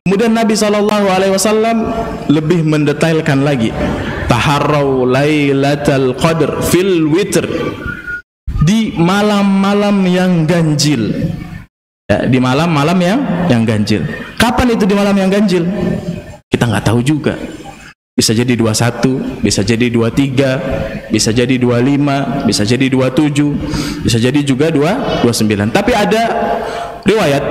Kemudian Nabi SAW lebih mendetailkan lagi, taharrau lailatul qadr fil witr, di malam-malam yang ganjil. Ya, di malam-malam yang ganjil. Kapan itu di malam yang ganjil? Kita nggak tahu juga. Bisa jadi 21, bisa jadi 23, bisa jadi 25, bisa jadi 27, bisa jadi juga 29. Tapi ada riwayat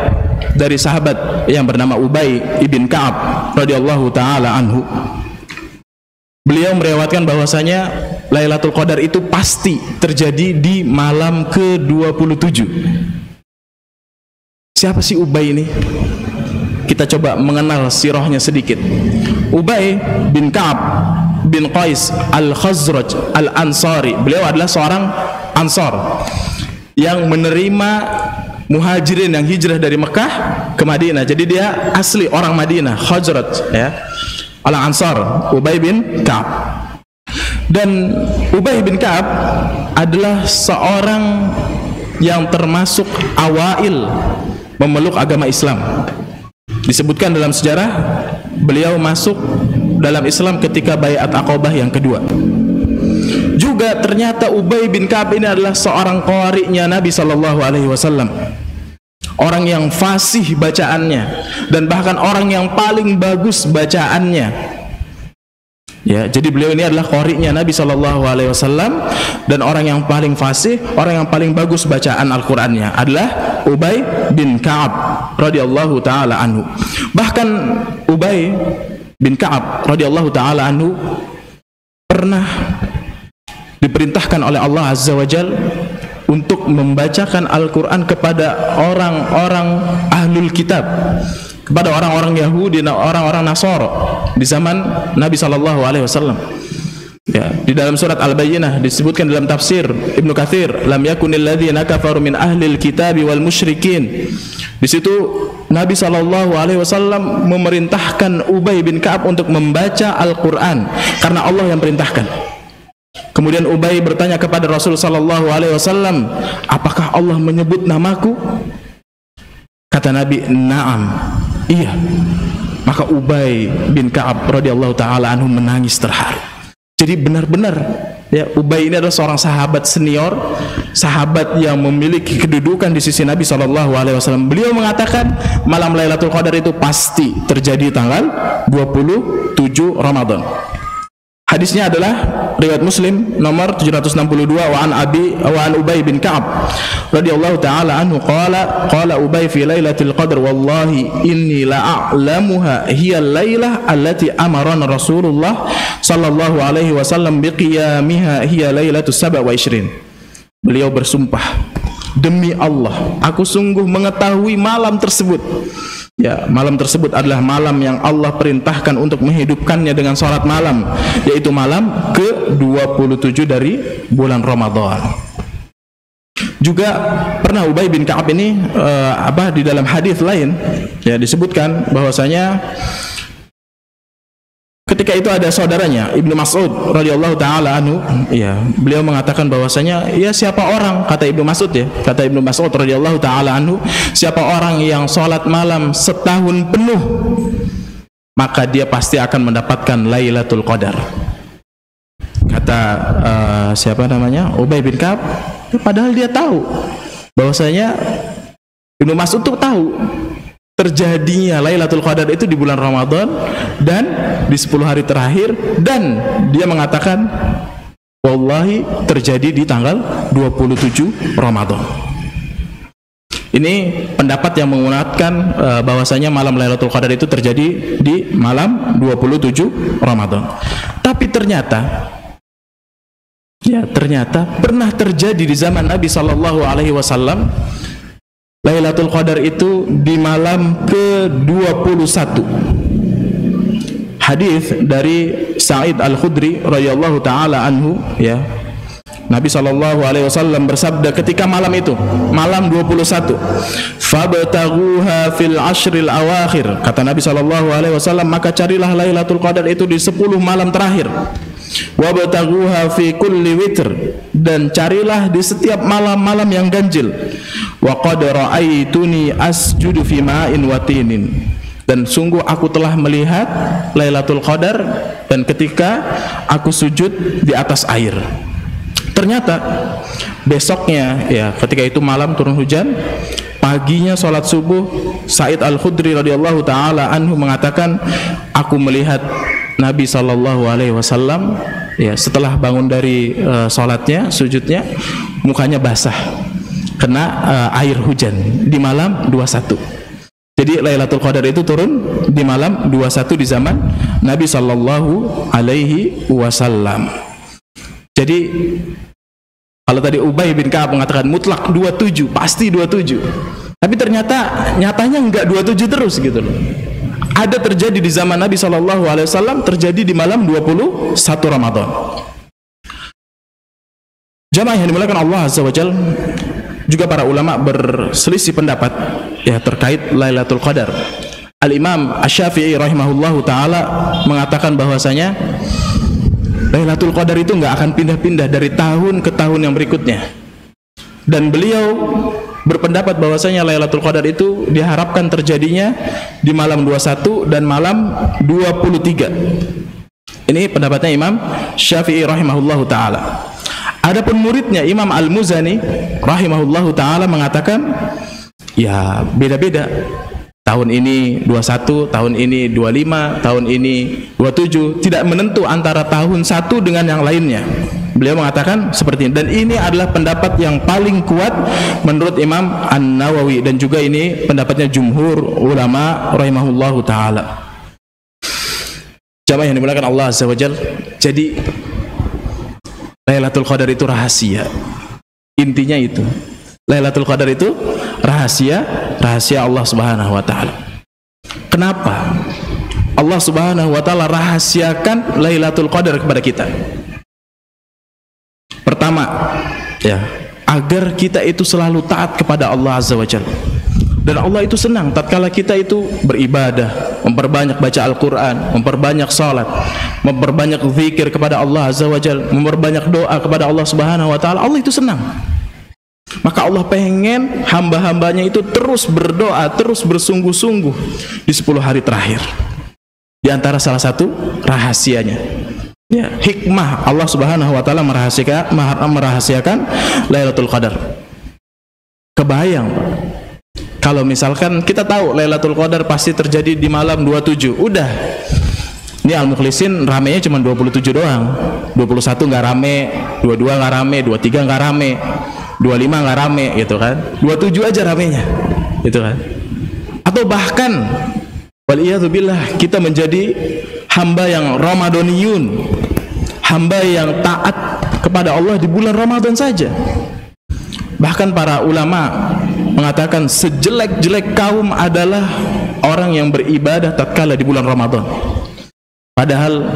dari sahabat yang bernama Ubay ibn Ka'ab radhiyallahu taala anhu. Beliau meriwayatkan bahwasanya Lailatul Qadar itu pasti terjadi di malam ke-27. Siapa sih Ubay ini? Kita coba mengenal sirahnya sedikit. Ubay bin Ka'ab bin Qais al-Khazraj al-Ansari. Beliau adalah seorang Ansar yang menerima muhajirin yang hijrah dari Mekah ke Madinah. Jadi dia asli orang Madinah, Khazraj, ya. Al-Ansar, Ubay bin Ka'ab. Dan Ubay bin Ka'ab adalah seorang yang termasuk awail memeluk agama Islam. Disebutkan dalam sejarah beliau masuk dalam Islam ketika Baiat Aqabah yang kedua. Juga ternyata Ubay bin Ka'ab ini adalah seorang qari'nya Nabi SAW, orang yang fasih bacaannya dan bahkan orang yang paling bagus bacaannya. Ya, jadi beliau ini adalah qari'nya Nabi SAW dan orang yang paling fasih, orang yang paling bagus bacaan Al-Qur'annya adalah Ubay bin Ka'ab radhiyallahu taala anhu. Bahkan Ubay bin Ka'ab radhiyallahu taala anhu pernah diperintahkan oleh Allah Azza wa Jalla untuk membacakan Al-Qur'an kepada orang-orang ahlul kitab, kepada orang-orang Yahudi dan orang-orang Nasara di zaman Nabi SAW. Ya, di dalam surat Al-Bayyinah disebutkan dalam tafsir Ibnu Katsir, lam yakunil ladzina kafaru min ahlil kitabi wal musyrikin. Di situ Nabi SAW memerintahkan Ubay bin Ka'ab untuk membaca Al-Qur'an karena Allah yang perintahkan. Kemudian Ubay bertanya kepada Rasul SAW, apakah Allah menyebut namaku? Kata Nabi, na'am, iya. Maka Ubay bin Ka'ab radhiyallahu taala anhu menangis terharu. Jadi benar-benar, ya, Ubay ini adalah seorang sahabat senior, sahabat yang memiliki kedudukan di sisi Nabi SAW. Beliau mengatakan malam Lailatul Qadar itu pasti terjadi tanggal 27 Ramadan. Hadisnya adalah riwayat Muslim nomor 762, wa an Ubay bin Ka'ab radhiyallahu taala anhu qala Ubay fi lailatul qadr wallahi inni la a'lamuha hiya al-lailah allati amarana Rasulullah sallallahu alaihi wasallam biqiyamiha hiya lailatus 27. Beliau bersumpah, demi Allah, aku sungguh mengetahui malam tersebut. Ya, malam tersebut adalah malam yang Allah perintahkan untuk menghidupkannya dengan salat malam, yaitu malam ke-27 dari bulan Ramadan. Juga pernah Ubay bin Ka'ab ini di dalam hadis lain, ya, disebutkan bahwasanya ketika itu ada saudaranya Ibnu Mas'ud radhiyallahu taala anhu, ya, beliau mengatakan bahwasanya, ya, siapa orang, kata Ibnu Mas'ud, ya, kata Ibnu Mas'ud radhiyallahu taala anhu, siapa orang yang sholat malam setahun penuh, maka dia pasti akan mendapatkan Lailatul Qadar. Kata siapa namanya, Ubay bin Ka'ab, padahal dia tahu bahwasanya Ibnu Mas'ud tuh tahu terjadinya Lailatul Qadar itu di bulan Ramadan dan di 10 hari terakhir, dan dia mengatakan wallahi terjadi di tanggal 27 Ramadan. Ini pendapat yang menguatkan bahwasanya malam Lailatul Qadar itu terjadi di malam 27 Ramadan. Tapi ternyata pernah terjadi di zaman Nabi SAW Lailatul Qadar itu di malam ke-21. Hadis dari Sa'id Al-Khudri radhiyallahu taala anhu, ya. Nabi SAW bersabda ketika malam itu, malam 21, fabtaghuha fil ashril awakhir. Kata Nabi SAW, maka carilah Lailatul Qadar itu di 10 malam terakhir. Wabtaghuha fi kulli witr, dan carilah di setiap malam-malam yang ganjil. Wa qad ra'aituni asjudu fi ma'in wa tinin. Dan sungguh aku telah melihat Lailatul Qadar dan ketika aku sujud di atas air. Ternyata besoknya ya, ketika itu malam turun hujan, paginya sholat subuh, Sa'id Al-Khudri radhiyallahu taala anhu mengatakan, aku melihat Nabi sallallahu alaihi wasallam ya, setelah bangun dari sholatnya, sujudnya, mukanya basah kena air hujan di malam 21. Jadi Lailatul Qadar itu turun di malam 21 di zaman Nabi sallallahu alaihi wasallam. Jadi kalau tadi Ubay bin Ka'ab mengatakan mutlak 27, pasti 27. Tapi ternyata nyatanya enggak 27 terus gitu loh. Ada terjadi di zaman Nabi sallallahu alaihi wasallam, terjadi di malam 21 Ramadan. Jamaah yang dimuliakan Allah Azza wa Jalla, juga para ulama berselisih pendapat ya terkait Lailatul Qadar. Al-Imam Asy-Syafi'i rahimahullahu taala mengatakan bahwasanya Lailatul Qadar itu nggak akan pindah-pindah dari tahun ke tahun yang berikutnya. Dan beliau berpendapat bahwasanya Lailatul Qadar itu diharapkan terjadinya di malam 21 dan malam 23. Ini pendapatnya Imam Syafi'i rahimahullahu taala. Adapun muridnya Imam Al-Muzani rahimahullahu taala mengatakan ya beda-beda. Tahun ini 21, tahun ini 25, tahun ini 27, tidak menentu antara tahun satu dengan yang lainnya. Beliau mengatakan seperti ini, dan ini adalah pendapat yang paling kuat menurut Imam An-Nawawi, dan juga ini pendapatnya jumhur ulama rahimahullahu taala. Jamaah yang dimuliakan Allah Azza wa Jalla, jadi Lailatul Qadar itu rahasia. Intinya itu. Lailatul Qadar itu rahasia Allah Subhanahu wa taala. Kenapa Allah Subhanahu wa taala rahasiakan Lailatul Qadar kepada kita? Pertama, ya, agar kita itu selalu taat kepada Allah Azza wa Jalla. Dan Allah itu senang tatkala kita itu beribadah, memperbanyak baca Al-Quran, memperbanyak salat, memperbanyak zikir kepada Allah Azza wa Jalla, memperbanyak doa kepada Allah Subhanahu wa taala. Allah itu senang. Maka Allah pengen hamba-hambanya itu terus berdoa, terus bersungguh-sungguh di 10 hari terakhir. Di antara salah satu rahasianya, ya, hikmah Allah Subhanahu wa taala merahasiakan Lailatul Qadar. Kebayang kalau misalkan kita tahu Lailatul Qadar pasti terjadi di malam 27, udah, ini Al-Mukhlisin ramenya cuma 27 doang, 21 nggak rame, 22 nggak rame, 23 nggak rame, 25 nggak rame gitu kan, 27 aja ramenya gitu kan. Atau bahkan waliyadzubillah kita menjadi hamba yang Ramadhaniyun, hamba yang taat kepada Allah di bulan Ramadan saja. Bahkan para ulama mengatakan sejelek-jelek kaum adalah orang yang beribadah tatkala di bulan Ramadan. Padahal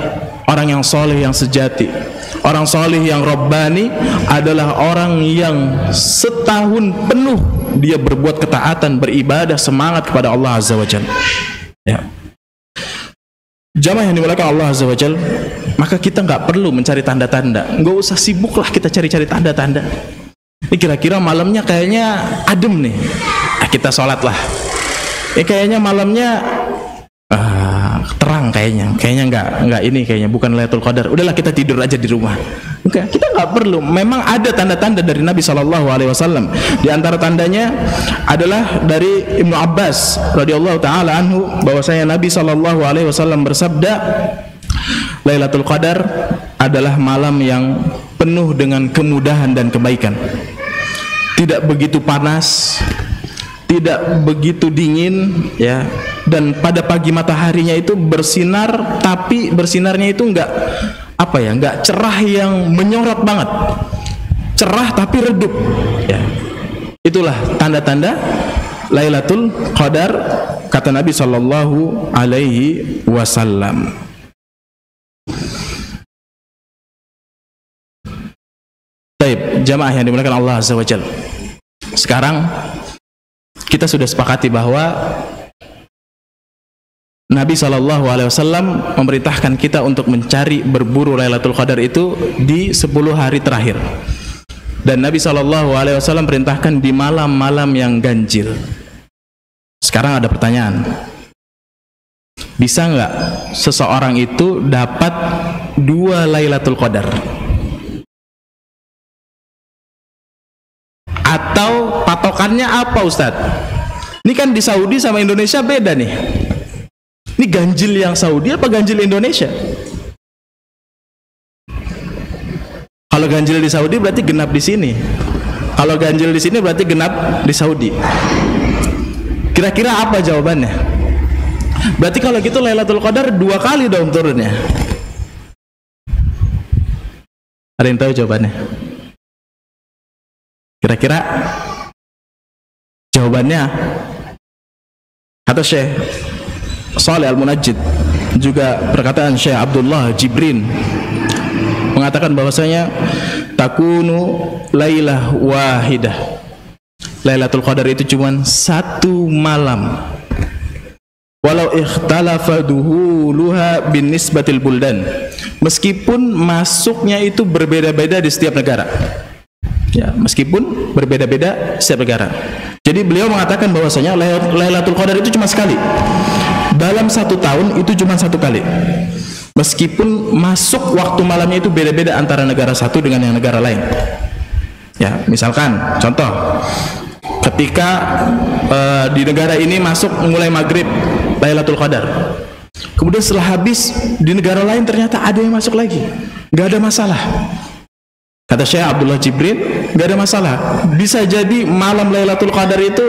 orang yang soleh, yang sejati, orang soleh yang Rabbani adalah orang yang setahun penuh dia berbuat ketaatan, beribadah, semangat kepada Allah Azza wa Jalla. Ya. Jamaah yang dimuliakan Allah Azza wa Jalla, maka kita nggak perlu mencari tanda-tanda, nggak usah sibuklah kita cari-cari tanda-tanda. Ini kira-kira malamnya kayaknya adem nih, kita sholat lah. Kayaknya malamnya terang, kayaknya nggak ini, kayaknya bukan Lailatul Qadar. Udahlah kita tidur aja di rumah. Oke, kita nggak perlu. Memang ada tanda-tanda dari Nabi Shallallahu Alaihi Wasallam. Di antara tandanya adalah dari Ibnu Abbas radhiyallahu taala anhu, bahwasanya Nabi Shallallahu Alaihi Wasallam bersabda, Lailatul Qadar adalah malam yang penuh dengan kemudahan dan kebaikan. Tidak begitu panas, tidak begitu dingin, ya. Dan pada pagi mataharinya itu bersinar, tapi bersinarnya itu enggak cerah yang menyorot banget. Cerah tapi redup, ya. Itulah tanda-tanda Lailatul Qadar kata Nabi sallallahu alaihi wasallam. Baik, jamaah yang dimuliakan Allah Azza wa Jalla. Sekarang kita sudah sepakati bahwa Nabi SAW memerintahkan kita untuk mencari berburu Lailatul Qadar itu di 10 hari terakhir. Dan Nabi SAW perintahkan di malam-malam yang ganjil. Sekarang ada pertanyaan, Bisa nggak seseorang itu dapat 2 Lailatul Qadar? Atau patokannya apa Ustadz? Ini kan di Saudi sama Indonesia beda nih. Ini ganjil yang Saudi apa ganjil Indonesia? Kalau ganjil di Saudi berarti genap di sini. Kalau ganjil di sini berarti genap di Saudi. Kira-kira apa jawabannya? Berarti kalau gitu Lailatul Qadar 2 kali dong turunnya. Ada yang tahu jawabannya? Kira-kira jawabannya? Kata Syekh Shalih Al-Munajjid, juga perkataan Syekh Abdullah Jibrin mengatakan bahwasanya takunu lailah wahidah. Lailatul Qadar itu cuma 1 malam. Walau ikhtalafa duhuluha bin nisbatil buldan, meskipun masuknya itu berbeda-beda di setiap negara. Ya, meskipun berbeda-beda setiap negara. Jadi beliau mengatakan bahwasanya Lailatul Qadar itu cuma sekali. Dalam 1 tahun itu cuma 1 kali. Meskipun masuk waktu malamnya itu beda-beda antara negara satu dengan yang negara lain. Ya, misalkan contoh, ketika di negara ini masuk mulai maghrib Lailatul Qadar, kemudian setelah habis di negara lain ternyata ada yang masuk lagi, nggak ada masalah. Kata Syekh Abdullah Jibrin, nggak ada masalah. Bisa jadi malam Lailatul Qadar itu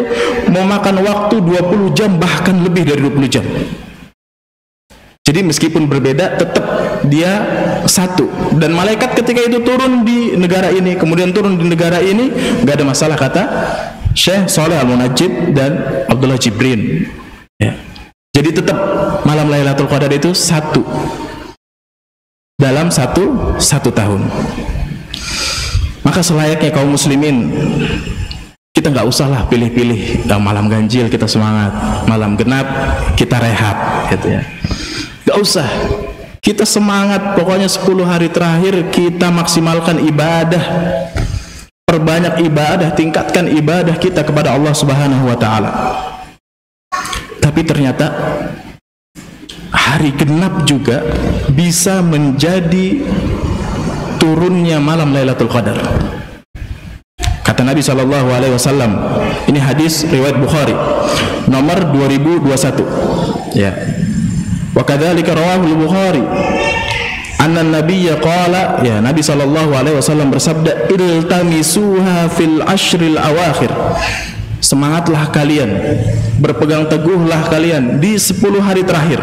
mau makan waktu 20 jam bahkan lebih dari 20 jam. Jadi meskipun berbeda tetap dia satu. Dan malaikat ketika itu turun di negara ini, kemudian turun di negara ini, nggak ada masalah, kata Syekh Shalih Al-Munajjid dan Abdullah Jibrin. Ya. Jadi tetap malam Lailatul Qadar itu 1 dalam satu tahun. Maka selayaknya kaum muslimin, kita nggak usahlah pilih-pilih. Malam ganjil kita semangat, malam genap kita rehat, gitu ya. Nggak usah. Kita semangat, pokoknya 10 hari terakhir kita maksimalkan ibadah, perbanyak ibadah, tingkatkan ibadah kita kepada Allah Subhanahu wa Ta'ala. Tapi ternyata hari genap juga bisa menjadi turunnya malam Lailatul Qadar. Kata Nabi SAW, ini hadis riwayat Bukhari nomor 2021. Ya. Wa kadzalika rawahu al-Bukhari anna an-nabiyya qala, ya, Nabi SAW bersabda, iltamisuha fil ashril awakhir. Semangatlah kalian, berpegang teguhlah kalian di 10 hari terakhir,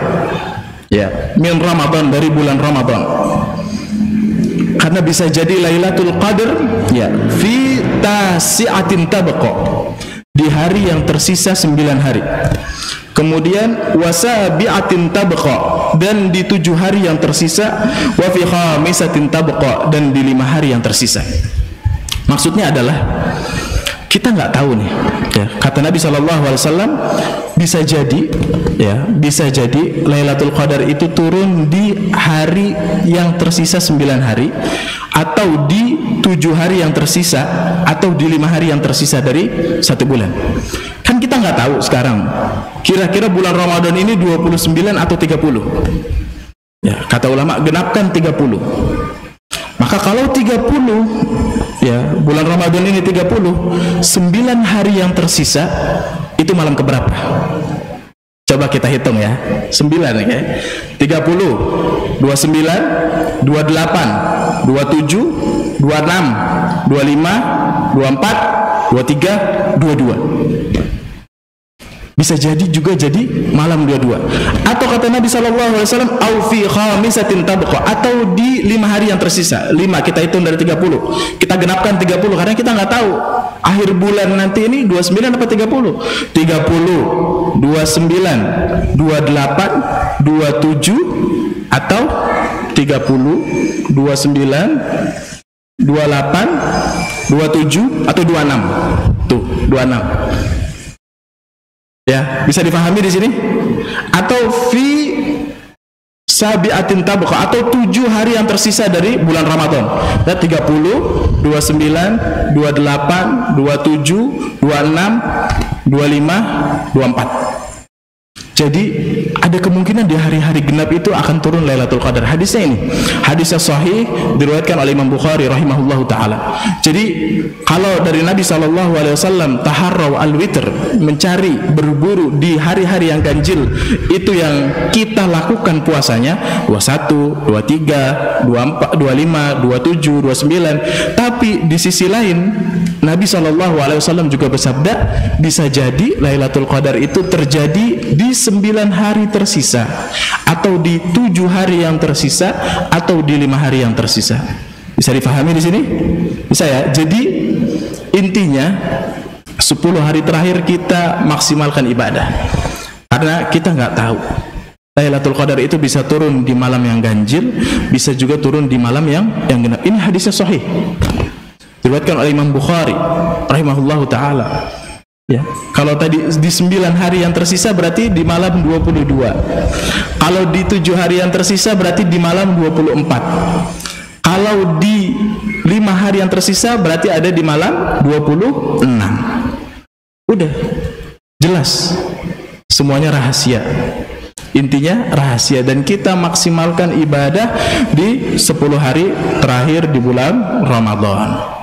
ya, min Ramadan, dari bulan Ramadan. Karena bisa jadi Lailatul Qadar, ya, fi tasi'atin tabqa, di hari yang tersisa 9 hari. Kemudian wasabi'atin tabqa, dan di 7 hari yang tersisa, wa fi khamisatin tabqa, dan di 5 hari yang tersisa. Maksudnya adalah kita nggak tahu nih, ya. Kata Nabi SAW, bisa jadi, ya, bisa jadi Lailatul Qadar itu turun di hari yang tersisa 9 hari, atau di 7 hari yang tersisa, atau di 5 hari yang tersisa dari 1 bulan. Kan kita nggak tahu sekarang kira-kira bulan Ramadan ini 29 atau 30. Ya, kata ulama genapkan 30. Maka kalau 30, ya, bulan Ramadan ini 30, 9 hari yang tersisa itu malam keberapa? Coba kita hitung ya. 9 ya. 30, 29, 28, 27, 26, 25, 24, 23, 22. Bisa jadi juga jadi malam 22. Atau kata Nabi SAW, au fi khamisatin tabqa, atau di 5 hari yang tersisa. 5 kita hitung dari 30, kita genapkan 30, karena kita nggak tahu akhir bulan nanti ini 29 apa 30. 30, 29, 28, 27, atau 30, 29, 28, 27, atau 26. Tuh, 26. Ya, bisa dipahami di sini? Atau fi sabi'atin tabqa, atau 7 hari yang tersisa dari bulan Ramadan. Ya, 30, 29, 28, 27, 26, 25, 24. Jadi ada ada kemungkinan di hari-hari genap itu akan turun Lailatul Qadar. Hadisnya ini, hadisnya sahih, diriwayatkan oleh Imam Bukhari rahimahullahu taala. Jadi kalau dari Nabi SAW taharraw al-witr, mencari, berburu di hari-hari yang ganjil, itu yang kita lakukan puasanya 21, 23, 24, 25, 27, 29. Tapi di sisi lain Nabi SAW juga bersabda, bisa jadi Lailatul Qadar itu terjadi di 9 hari tersisa, atau di 7 hari yang tersisa, atau di 5 hari yang tersisa. Bisa difahami di sini? Bisa ya? Jadi intinya 10 hari terakhir kita maksimalkan ibadah, karena kita nggak tahu Lailatul Qadar itu bisa turun di malam yang ganjil, bisa juga turun di malam yang genap. Ini hadisnya sahih, diriwayatkan oleh Imam Bukhari rahimahullahu taala. Ya, kalau tadi di 9 hari yang tersisa berarti di malam 22. Kalau di 7 hari yang tersisa berarti di malam 24. Kalau di 5 hari yang tersisa berarti ada di malam 26. Udah jelas, semuanya rahasia. Intinya rahasia, dan kita maksimalkan ibadah di 10 hari terakhir di bulan Ramadan.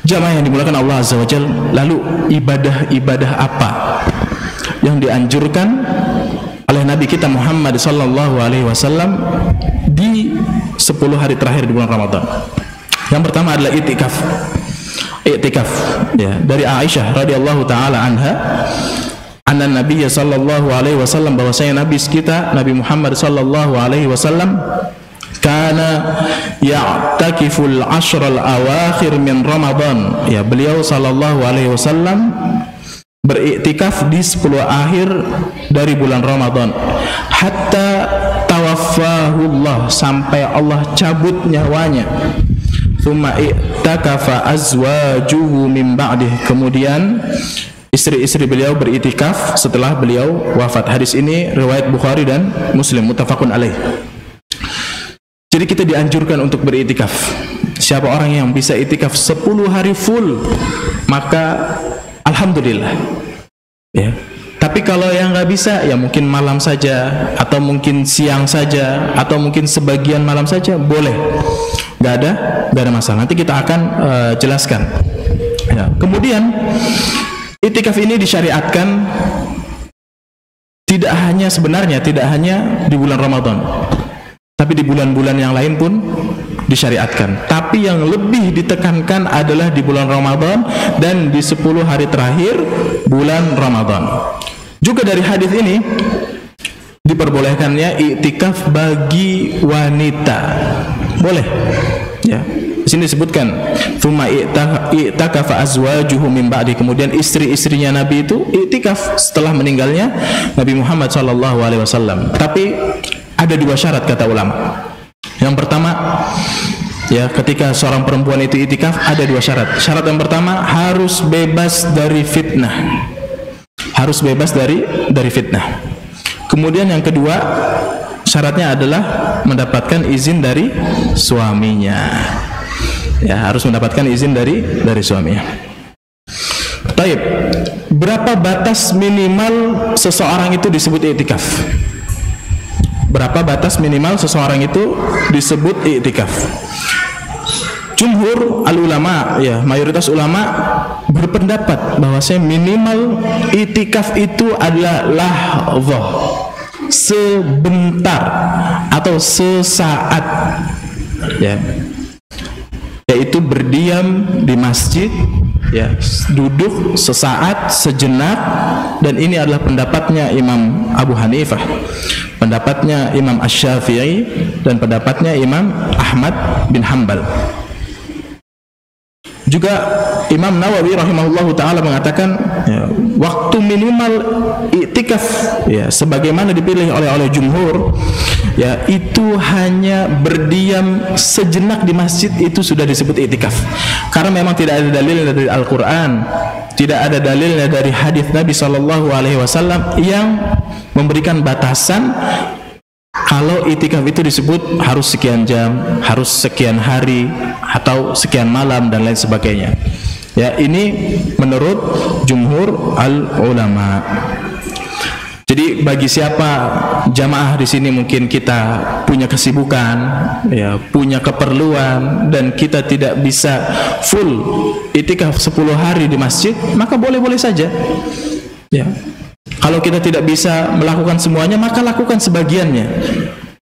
Jamaah yang dimuliakan Allah Azza wa Jalla, lalu ibadah-ibadah apa yang dianjurkan oleh Nabi kita Muhammad sallallahu alaihi wasallam di 10 hari terakhir di bulan Ramadan? Yang pertama adalah i'tikaf. I'tikaf, ya, dari Aisyah radhiyallahu taala anha, anna Nabi sallallahu alaihi wasallam, bahwasanya Nabi kita Nabi Muhammad sallallahu alaihi wasallam kana ya'takiful ashral awakhir min Ramadan, ya, beliau sallallahu alaihi wasallam beriktikaf di 10 akhir dari bulan Ramadan, hatta tawaffahullah, sampai Allah cabut nyawanya. Tsumma i'takafa azwajuhu min ba'dih, kemudian istri-istri beliau beriktikaf setelah beliau wafat. Hadis ini riwayat Bukhari dan Muslim, muttafaqun alaih. Jadi kita dianjurkan untuk beriktikaf. Siapa orang yang bisa iktikaf 10 hari full, maka alhamdulillah, ya. Tapi kalau yang nggak bisa, ya mungkin malam saja, atau mungkin siang saja, atau mungkin sebagian malam saja, boleh. Nggak ada masalah. Nanti kita akan jelaskan. Ya. Kemudian iktikaf ini disyariatkan tidak hanya di bulan Ramadan, tapi di bulan-bulan yang lain pun disyariatkan. Tapi yang lebih ditekankan adalah di bulan Ramadan dan di 10 hari terakhir bulan Ramadan. Juga dari hadis ini diperbolehkannya iktikaf bagi wanita. Boleh. Ya. Di sini disebutkan tsumma i'takafa azwajuhu min ba'di, kemudian istri-istrinya Nabi itu iktikaf setelah meninggalnya Nabi Muhammad SAW. Tapi ada 2 syarat kata ulama. Yang pertama, ya, ketika seorang perempuan itu iktikaf ada 2 syarat. Syarat yang pertama, harus bebas dari fitnah. Harus bebas dari fitnah. Kemudian yang kedua, syaratnya adalah mendapatkan izin dari suaminya. Ya, harus mendapatkan izin dari suaminya. Baik, berapa batas minimal seseorang itu disebut iktikaf? Berapa batas minimal seseorang itu disebut iktikaf? Jumhur al-ulama, ya, mayoritas ulama berpendapat bahwasanya minimal iktikaf itu adalah lahzah, sebentar atau sesaat, ya, yaitu berdiam di masjid, ya, duduk sesaat, sejenak. Dan ini adalah pendapatnya Imam Abu Hanifah, pendapatnya Imam Asy-Syafi'i, dan pendapatnya Imam Ahmad bin Hanbal. Juga Imam Nawawi rahimahullahu taala mengatakan, ya, waktu minimal iktikaf, ya, sebagaimana dipilih oleh jumhur, ya, itu hanya berdiam sejenak di masjid, itu sudah disebut iktikaf. Karena memang tidak ada dalilnya dari Al-Qur'an, tidak ada dalilnya dari hadis Nabi SAW yang memberikan batasan kalau iktikaf itu disebut harus sekian jam, harus sekian hari, atau sekian malam, dan lain sebagainya. Ya, ini menurut jumhur al-ulama. Jadi bagi siapa jamaah di sini mungkin kita punya kesibukan, ya, punya keperluan dan kita tidak bisa full itikaf 10 hari di masjid, maka boleh-boleh saja. Ya. Kalau kita tidak bisa melakukan semuanya, maka lakukan sebagiannya.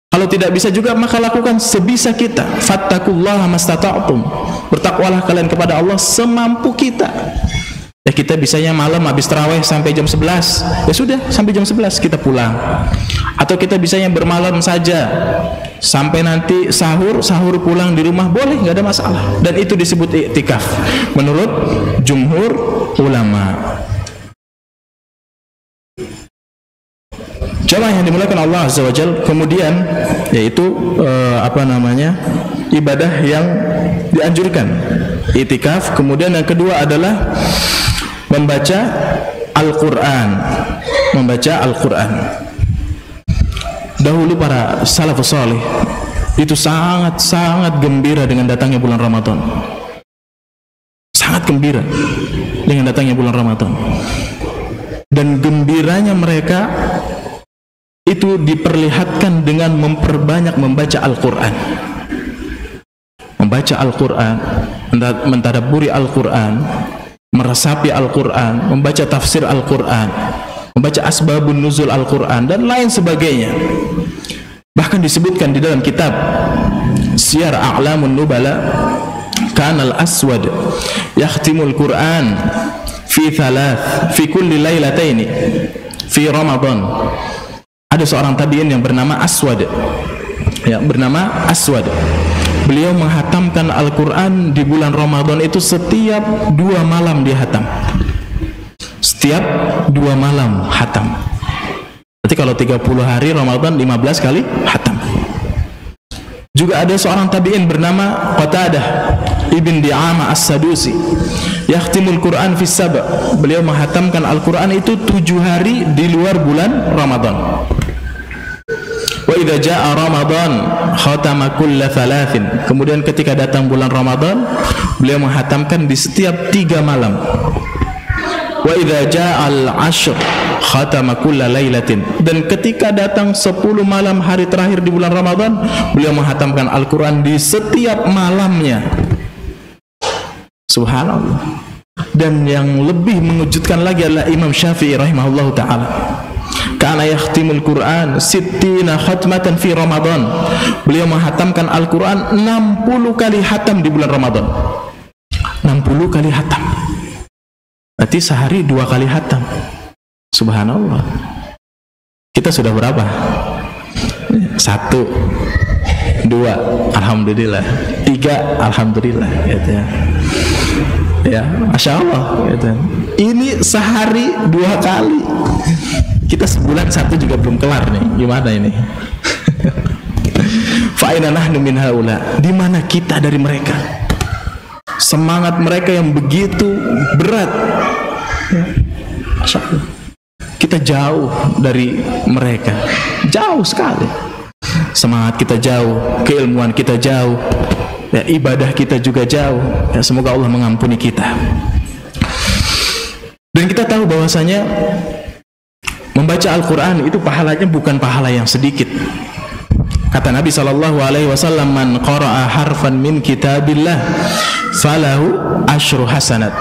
Kalau tidak bisa juga, maka lakukan sebisa kita. Fattaqullaha mastata'tum. Bertakwalah kalian kepada Allah semampu kita. Ya, kita bisanya malam habis tarawih sampai jam 11, ya sudah, sampai jam 11 kita pulang. Atau kita bisanya bermalam saja sampai nanti sahur pulang di rumah, boleh, nggak ada masalah. Dan itu disebut iktikaf menurut jumhur ulama. Jamaah yang dimuliakan Allah Azza wa Jalla, kemudian yaitu ibadah yang dianjurkan iktikaf. Kemudian yang kedua adalah membaca Al-Quran. Dahulu para salafus salih itu sangat gembira dengan datangnya bulan Ramadan. Sangat gembira dengan datangnya bulan Ramadan. Dan gembiranya mereka itu diperlihatkan dengan memperbanyak membaca Al-Quran. Membaca Al-Quran, mentadabburi Al-Quran, meresapi Al-Quran, membaca tafsir Al-Quran, membaca asbabun nuzul Al-Quran, dan lain sebagainya. Bahkan disebutkan di dalam kitab Siyar A'lamun Nubala, Kanal Aswad yakhtimul Quran fi kulli lailataini fi Ramadan. Ada seorang tabi'in yang bernama Aswad, beliau menghatamkan Al-Quran di bulan Ramadan itu setiap 2 malam dia hatam. Setiap 2 malam hatam. Berarti kalau 30 hari Ramadan 15 kali hatam. Juga ada seorang tabi'in bernama Qatadah ibn Di'amah As-Sadusi, yakhtimul Quran fi sab'. Beliau menghatamkan Al-Quran itu 7 hari di luar bulan Ramadan. Wa idza jaa Ramadan khatama kulla thalathin. Kemudian ketika datang bulan Ramadan, beliau menghatamkan di setiap 3 malam. Wa idza jaa al-ashr khatama kulla lailatin. Dan ketika datang 10 malam hari terakhir di bulan Ramadan, beliau menghatamkan Al-Quran di setiap malamnya. Subhanallah. Dan yang lebih mengejutkan lagi adalah Imam Syafi'i rahimahullahu ta'ala, kana yakhtimul Quran 60 khatmatan fi Ramadan. Beliau menghatamkan Al-Quran 60 kali hatam di bulan Ramadan. 60 kali hatam. Berarti sehari 2 kali hatam. Subhanallah. Kita sudah berapa? 1, 2, alhamdulillah. 3, alhamdulillah, gitu ya. Ya, Masya Allah, gitu. Ini sehari 2 kali. Kita sebulan 1 juga belum kelar nih. Gimana ini? Fa aina nahnu min haula? Di mana kita dari mereka? Semangat mereka yang begitu berat. Ya. Masya Allah. Kita jauh dari mereka. Jauh sekali. Semangat kita jauh, keilmuan kita jauh, ya, ibadah kita juga jauh. Ya, semoga Allah mengampuni kita. Dan kita tahu bahwasanya membaca Al-Quran itu pahalanya bukan pahala yang sedikit. Kata Nabi SAW, man qara'a harfan min kitabillah falahu asyru hasanat.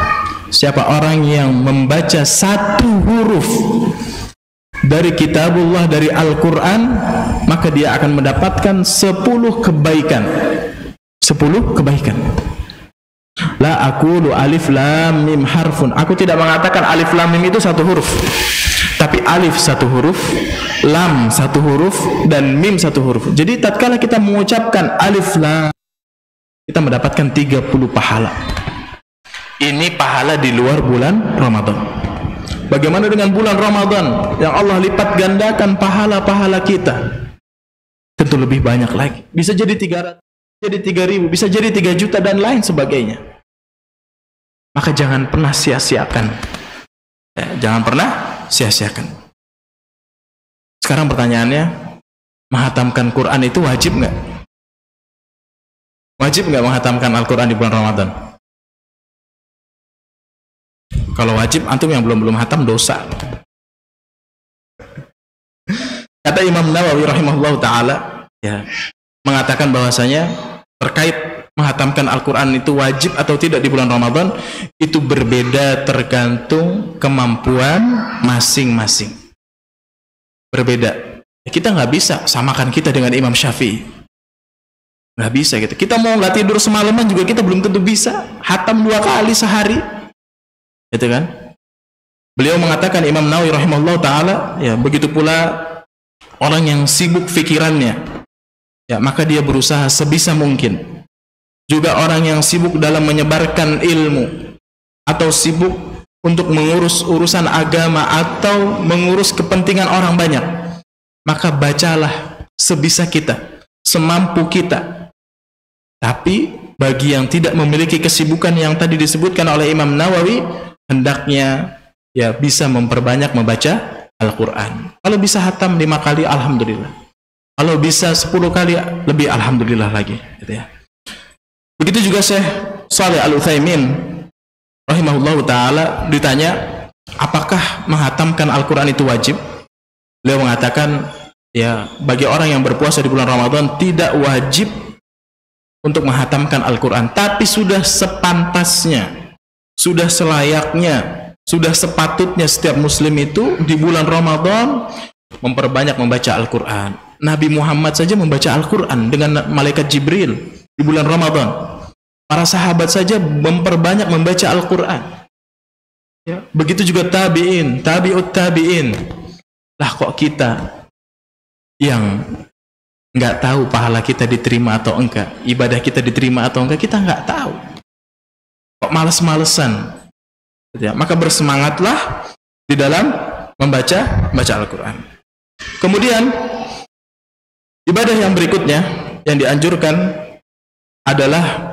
Siapa orang yang membaca 1 huruf dari kitabullah, dari Al-Quran, maka dia akan mendapatkan 10 kebaikan. 10 kebaikan. La aqulu alif lam mim harfun. Aku tidak mengatakan alif lam mim itu 1 huruf, tapi alif 1 huruf, lam 1 huruf, dan mim 1 huruf. Jadi tatkala kita mengucapkan alif lam, kita mendapatkan 30 pahala. Ini pahala di luar bulan Ramadan. Bagaimana dengan bulan Ramadan yang Allah lipat gandakan pahala-pahala kita? Tentu lebih banyak lagi. Bisa jadi 300, jadi 3.000, bisa jadi 3 juta dan lain sebagainya. Maka jangan pernah sia-siakan. Ya, jangan pernah sia-siakan. Sekarang pertanyaannya, menghatamkan Quran itu wajib nggak? Wajib nggak menghatamkan Al-Quran di bulan Ramadan? Kalau wajib, antum yang belum hatam dosa. Kata Imam Nawawi rahimahullah ta'ala, ya, mengatakan bahwasanya terkait menghatamkan Al-Quran itu wajib atau tidak di bulan Ramadan, itu berbeda tergantung kemampuan masing-masing. Berbeda. Kita nggak bisa samakan kita dengan Imam Syafi'i. Nggak bisa gitu. Kita mau nggak tidur semalaman juga kita belum tentu bisa hatam 2 kali sehari. Gitu kan? Beliau mengatakan, Imam Nawawi rahimahullah ta'ala, ya, begitu pula orang yang sibuk pikirannya, ya, maka dia berusaha sebisa mungkin. Juga orang yang sibuk dalam menyebarkan ilmu atau sibuk untuk mengurus urusan agama atau mengurus kepentingan orang banyak, maka bacalah sebisa kita, semampu kita. Tapi bagi yang tidak memiliki kesibukan yang tadi disebutkan oleh Imam Nawawi, hendaknya ya bisa memperbanyak membaca Al-Quran. Kalau bisa hatam 5 kali, alhamdulillah. Kalau bisa 10 kali, lebih alhamdulillah lagi, gitu ya. Begitu juga Syekh Shalih Al-Utsaimin rahimahullah ta'ala ditanya, apakah menghatamkan Al-Quran itu wajib? Beliau mengatakan, ya, bagi orang yang berpuasa di bulan Ramadan tidak wajib untuk menghatamkan Al-Quran, tapi sudah sepantasnya, sudah selayaknya, sudah sepatutnya setiap muslim itu di bulan Ramadan memperbanyak membaca Al-Quran. Nabi Muhammad saja membaca Al-Quran dengan malaikat Jibril di bulan Ramadan. Para sahabat saja memperbanyak membaca Al-Quran, ya. Begitu juga tabi'in, tabi'ut tabi'in. Lah kok kita yang nggak tahu pahala kita diterima atau enggak, ibadah kita diterima atau enggak, kita nggak tahu. Kok males-malesan, ya. Maka bersemangatlah di dalam membaca Al-Quran. Kemudian ibadah yang berikutnya yang dianjurkan adalah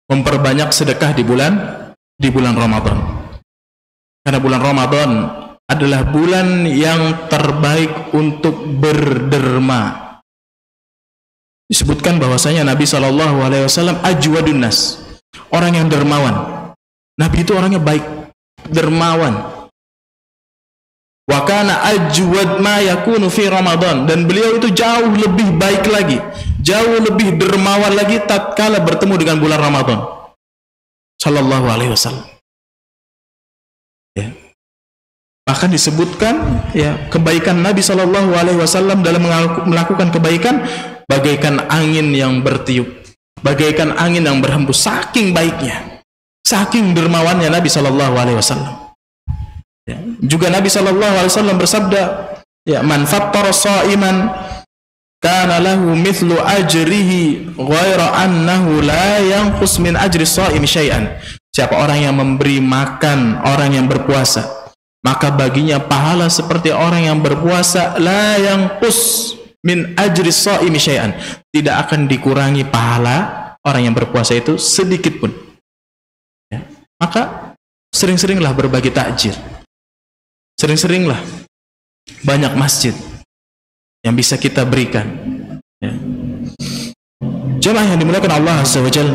memperbanyak sedekah di bulan Ramadan. Karena bulan Ramadan adalah bulan yang terbaik untuk berderma. Disebutkan bahwasanya Nabi SAW ajwadun nas, orang yang dermawan. Nabi itu orangnya baik, dermawan. Wa kana ajwad ma yakunu fi Ramadan, dan beliau itu jauh lebih baik lagi, jauh lebih dermawan lagi tatkala bertemu dengan bulan Ramadan sallallahu alaihi wasallam, ya. Bahkan disebutkan, ya, kebaikan Nabi sallallahu alaihi wasallam dalam melakukan kebaikan bagaikan angin yang bertiup, bagaikan angin yang berhembus, saking baiknya, saking dermawannya Nabi sallallahu alaihi wasallam. Ya. Juga Nabi sallallahu alaihi wasallam bersabda, ya, man fattara sha'iman kana lahu mithlu ajrihi ghaira annahu la yanqus min ajri sha'imi syai'an. Siapa orang yang memberi makan orang yang berpuasa, maka baginya pahala seperti orang yang berpuasa, la yanqus min ajri sha'imi syai'an. Tidak akan dikurangi pahala orang yang berpuasa itu sedikit pun. Ya. Maka sering-seringlah berbagi takjil. Sering-seringlah banyak masjid yang bisa kita berikan, ya. Jemaah yang dimuliakan Allah Azza wa Jalla,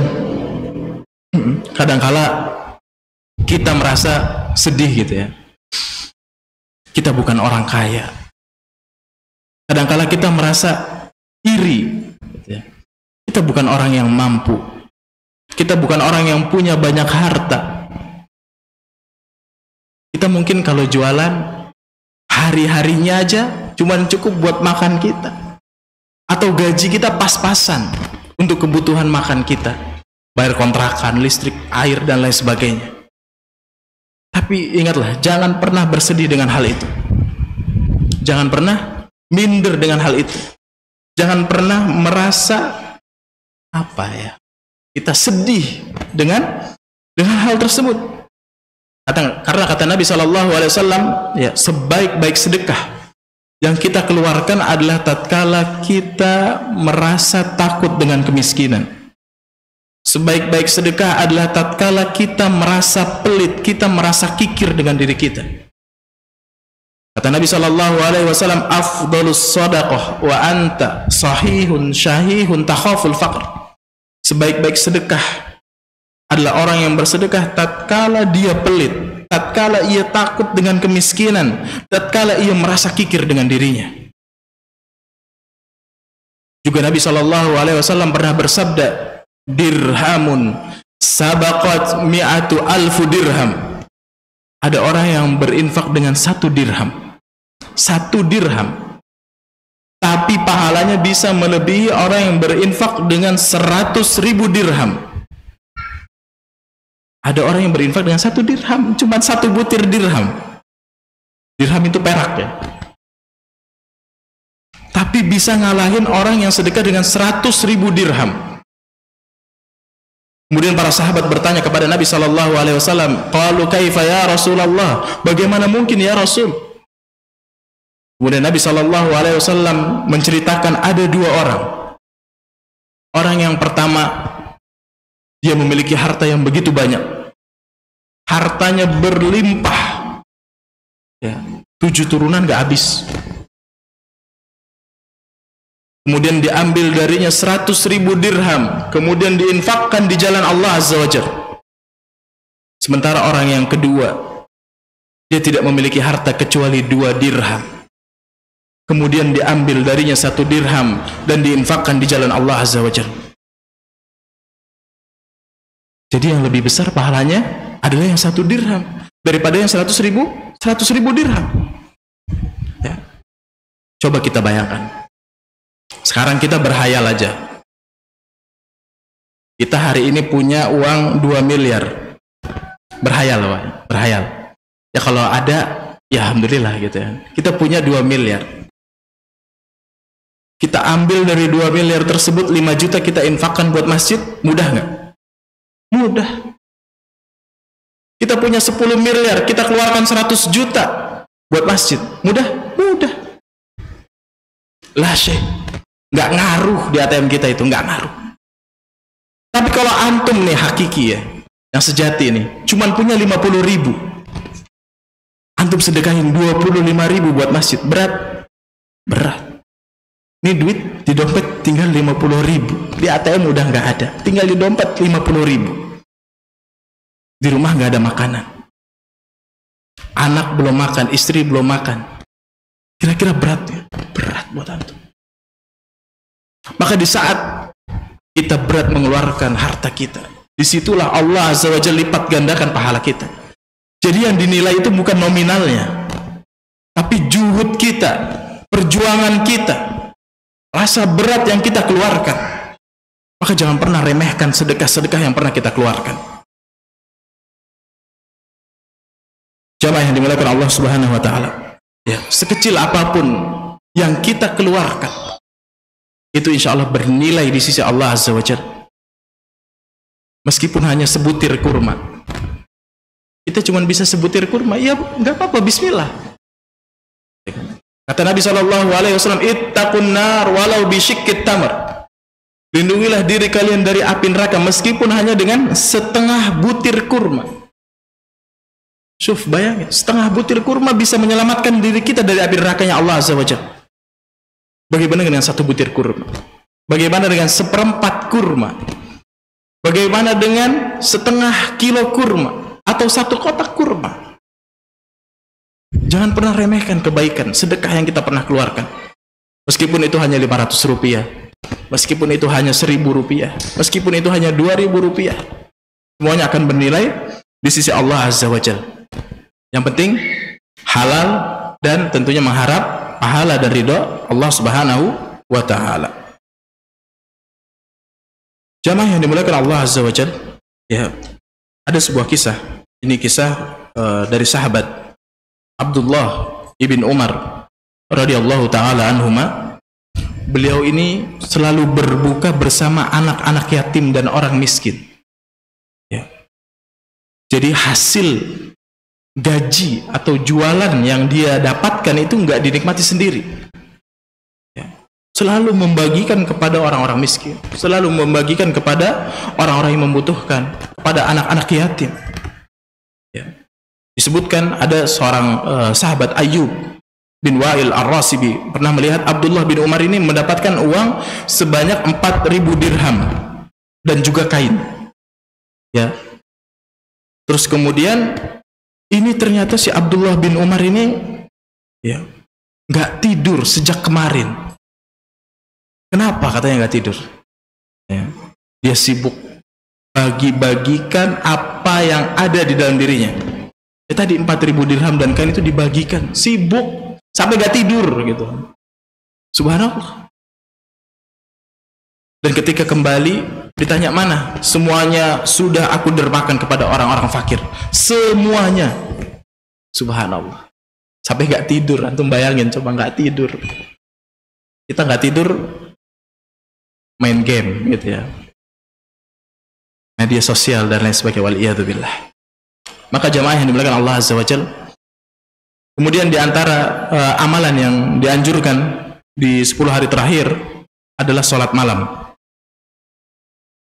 kadangkala kita merasa sedih gitu, ya. Kita bukan orang kaya. Kadangkala kita merasa iri, gitu, ya. Kita bukan orang yang mampu. Kita bukan orang yang punya banyak harta. Kita mungkin kalau jualan hari-harinya aja cuman cukup buat makan kita, atau gaji kita pas-pasan untuk kebutuhan makan kita, bayar kontrakan, listrik, air, dan lain sebagainya. Tapi ingatlah, jangan pernah bersedih dengan hal itu. Jangan pernah minder dengan hal itu. Jangan pernah merasa kita sedih dengan hal tersebut. Karena kata Nabi SAW, ya, sebaik-baik sedekah yang kita keluarkan adalah tatkala kita merasa takut dengan kemiskinan. Sebaik-baik sedekah adalah tatkala kita merasa pelit, kita merasa kikir dengan diri kita. Kata Nabi SAW, afdalus sadaqah wa anta sahihun syahihun takhaful faqr. Sebaik-baik sedekah adalah orang yang bersedekah tatkala dia pelit, tatkala ia takut dengan kemiskinan, tatkala ia merasa kikir dengan dirinya. Juga Nabi SAW pernah bersabda, dirhamun sabaqat mi'atu alfu dirham. Ada orang yang berinfak dengan 1 dirham. 1 dirham. Tapi pahalanya bisa melebihi orang yang berinfak dengan 100.000 dirham. Ada orang yang berinfak dengan 1 dirham, cuma 1 butir dirham. Dirham itu perak ya. Tapi bisa ngalahin orang yang sedekah dengan 100.000 dirham. Kemudian para sahabat bertanya kepada Nabi SAW, qalu kaifa ya Rasulullah, bagaimana mungkin ya Rasul? Kemudian Nabi SAW menceritakan ada 2 orang. Orang yang pertama, dia memiliki harta yang begitu banyak. Hartanya berlimpah. Ya, 7 turunan gak habis. Kemudian diambil darinya 100.000 dirham. Kemudian diinfakkan di jalan Allah Azza wa Jalla. Sementara orang yang kedua, dia tidak memiliki harta kecuali 2 dirham. Kemudian diambil darinya 1 dirham dan diinfakkan di jalan Allah Azza wa Jalla. Jadi yang lebih besar pahalanya adalah yang 1 dirham daripada yang 100.000 dirham. Ya. Coba kita bayangkan. Sekarang kita berhayal aja. Kita hari ini punya uang 2 miliar. Berhayal, Pak. Berhayal. Ya kalau ada, ya alhamdulillah gitu ya. Kita punya 2 miliar. Kita ambil dari 2 miliar tersebut 5 juta kita infakkan buat masjid, mudah nggak? Mudah. Kita punya 10 miliar, kita keluarkan 100 juta buat masjid, mudah? Mudah. Lah Syekh, nggak ngaruh di ATM kita itu, nggak ngaruh. Tapi kalau antum nih hakiki ya, yang sejati nih, cuman punya 50.000, antum sedekahin 25.000 buat masjid, berat? Berat. Ini duit di dompet tinggal 50.000, di ATM udah nggak ada, tinggal di dompet 50.000. Di rumah nggak ada makanan, anak belum makan, istri belum makan. Kira-kira beratnya? Berat buat antum. Maka di saat kita berat mengeluarkan harta kita, disitulah Allah Azza wa Jalla lipat gandakan pahala kita. Jadi yang dinilai itu bukan nominalnya, tapi juhud kita, perjuangan kita, rasa berat yang kita keluarkan. Maka jangan pernah remehkan sedekah-sedekah yang pernah kita keluarkan. Jamaah yang dimuliakan Allah Subhanahu wa taala. Ya, sekecil apapun yang kita keluarkan, itu insya Allah bernilai di sisi Allah Azza wa Jalla. Meskipun hanya sebutir kurma. Kita cuma bisa sebutir kurma, ya nggak apa-apa, bismillah. Kata Nabi SAW, ittaqun nar walau bisyiqqit tamr. Lindungilah diri kalian dari api neraka meskipun hanya dengan setengah butir kurma. Syuf, bayangin, setengah butir kurma bisa menyelamatkan diri kita dari api nerakanya Allah Azza wa Jalla. Bagaimana dengan 1 butir kurma? Bagaimana dengan 1/4 kurma? Bagaimana dengan setengah kilo kurma? Atau 1 kotak kurma? Jangan pernah remehkan kebaikan, sedekah yang kita pernah keluarkan. Meskipun itu hanya 500 rupiah, meskipun itu hanya 1.000 rupiah, meskipun itu hanya 2.000 rupiah, semuanya akan bernilai di sisi Allah Azza wa Jalla. Yang penting halal dan tentunya mengharap pahala dan ridho Allah Subhanahu wa taala. Jamaah yang dimuliakan Allah Azza wa Jalla, ya, ada sebuah kisah. Ini kisah dari sahabat Abdullah ibn Umar radhiyallahu taala anhuma. Beliau ini selalu berbuka bersama anak-anak yatim dan orang miskin. Ya. Jadi hasil gaji atau jualan yang dia dapatkan itu nggak dinikmati sendiri. Ya. Selalu membagikan kepada orang-orang miskin, selalu membagikan kepada orang-orang yang membutuhkan, kepada anak-anak yatim. Ya. Disebutkan ada seorang sahabat Ayyub bin Wa'il Ar-Rasibi pernah melihat Abdullah bin Umar ini mendapatkan uang sebanyak 4.000 dirham dan juga kain. Ya. Terus kemudian ini ternyata si Abdullah bin Umar ini ya nggak tidur sejak kemarin. Kenapa katanya nggak tidur? Ya. Dia sibuk bagi-bagikan apa yang ada di dalam dirinya. Ya, tadi 4.000 dirham dan kain itu dibagikan, sibuk sampai nggak tidur gitu. Subhanallah. Dan ketika kembali ditanya mana? Semuanya sudah aku dermakan kepada orang-orang fakir. Semuanya. Subhanallah. Sampai nggak tidur. Antum bayangin, coba nggak tidur. Kita nggak tidur, main game gitu ya, media sosial dan lain sebagainya. Waliyadzubillah. Maka jamaah yang dimuliakan Allah Azza wa Jalla, kemudian diantara amalan yang dianjurkan di 10 hari terakhir adalah sholat malam.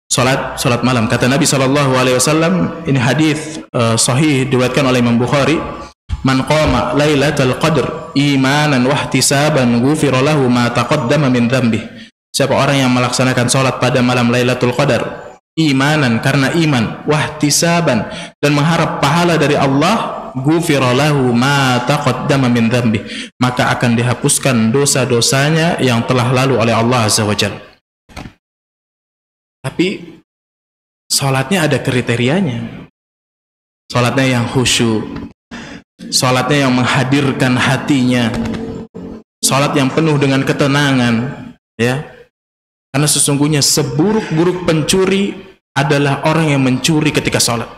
Sholat malam. Kata Nabi SAW, ini hadis sahih diriwayatkan oleh Imam Bukhari, man qama lailatul qadr imanan wahtisaban ghufira lahu ma taqaddama min dzambihi. Siapa orang yang melaksanakan sholat pada malam Lailatul Qadar imanan, karena iman, wahtisaban, dan mengharap pahala dari Allah, ghufira lahu ma taqaddama min dzambi, maka akan dihapuskan dosa-dosanya yang telah lalu oleh Allah Azza wa Jalla. Tapi sholatnya ada kriterianya. Sholatnya yang khusyuk, sholatnya yang menghadirkan hatinya, sholat yang penuh dengan ketenangan, ya. Karena sesungguhnya seburuk-buruk pencuri adalah orang yang mencuri ketika sholat.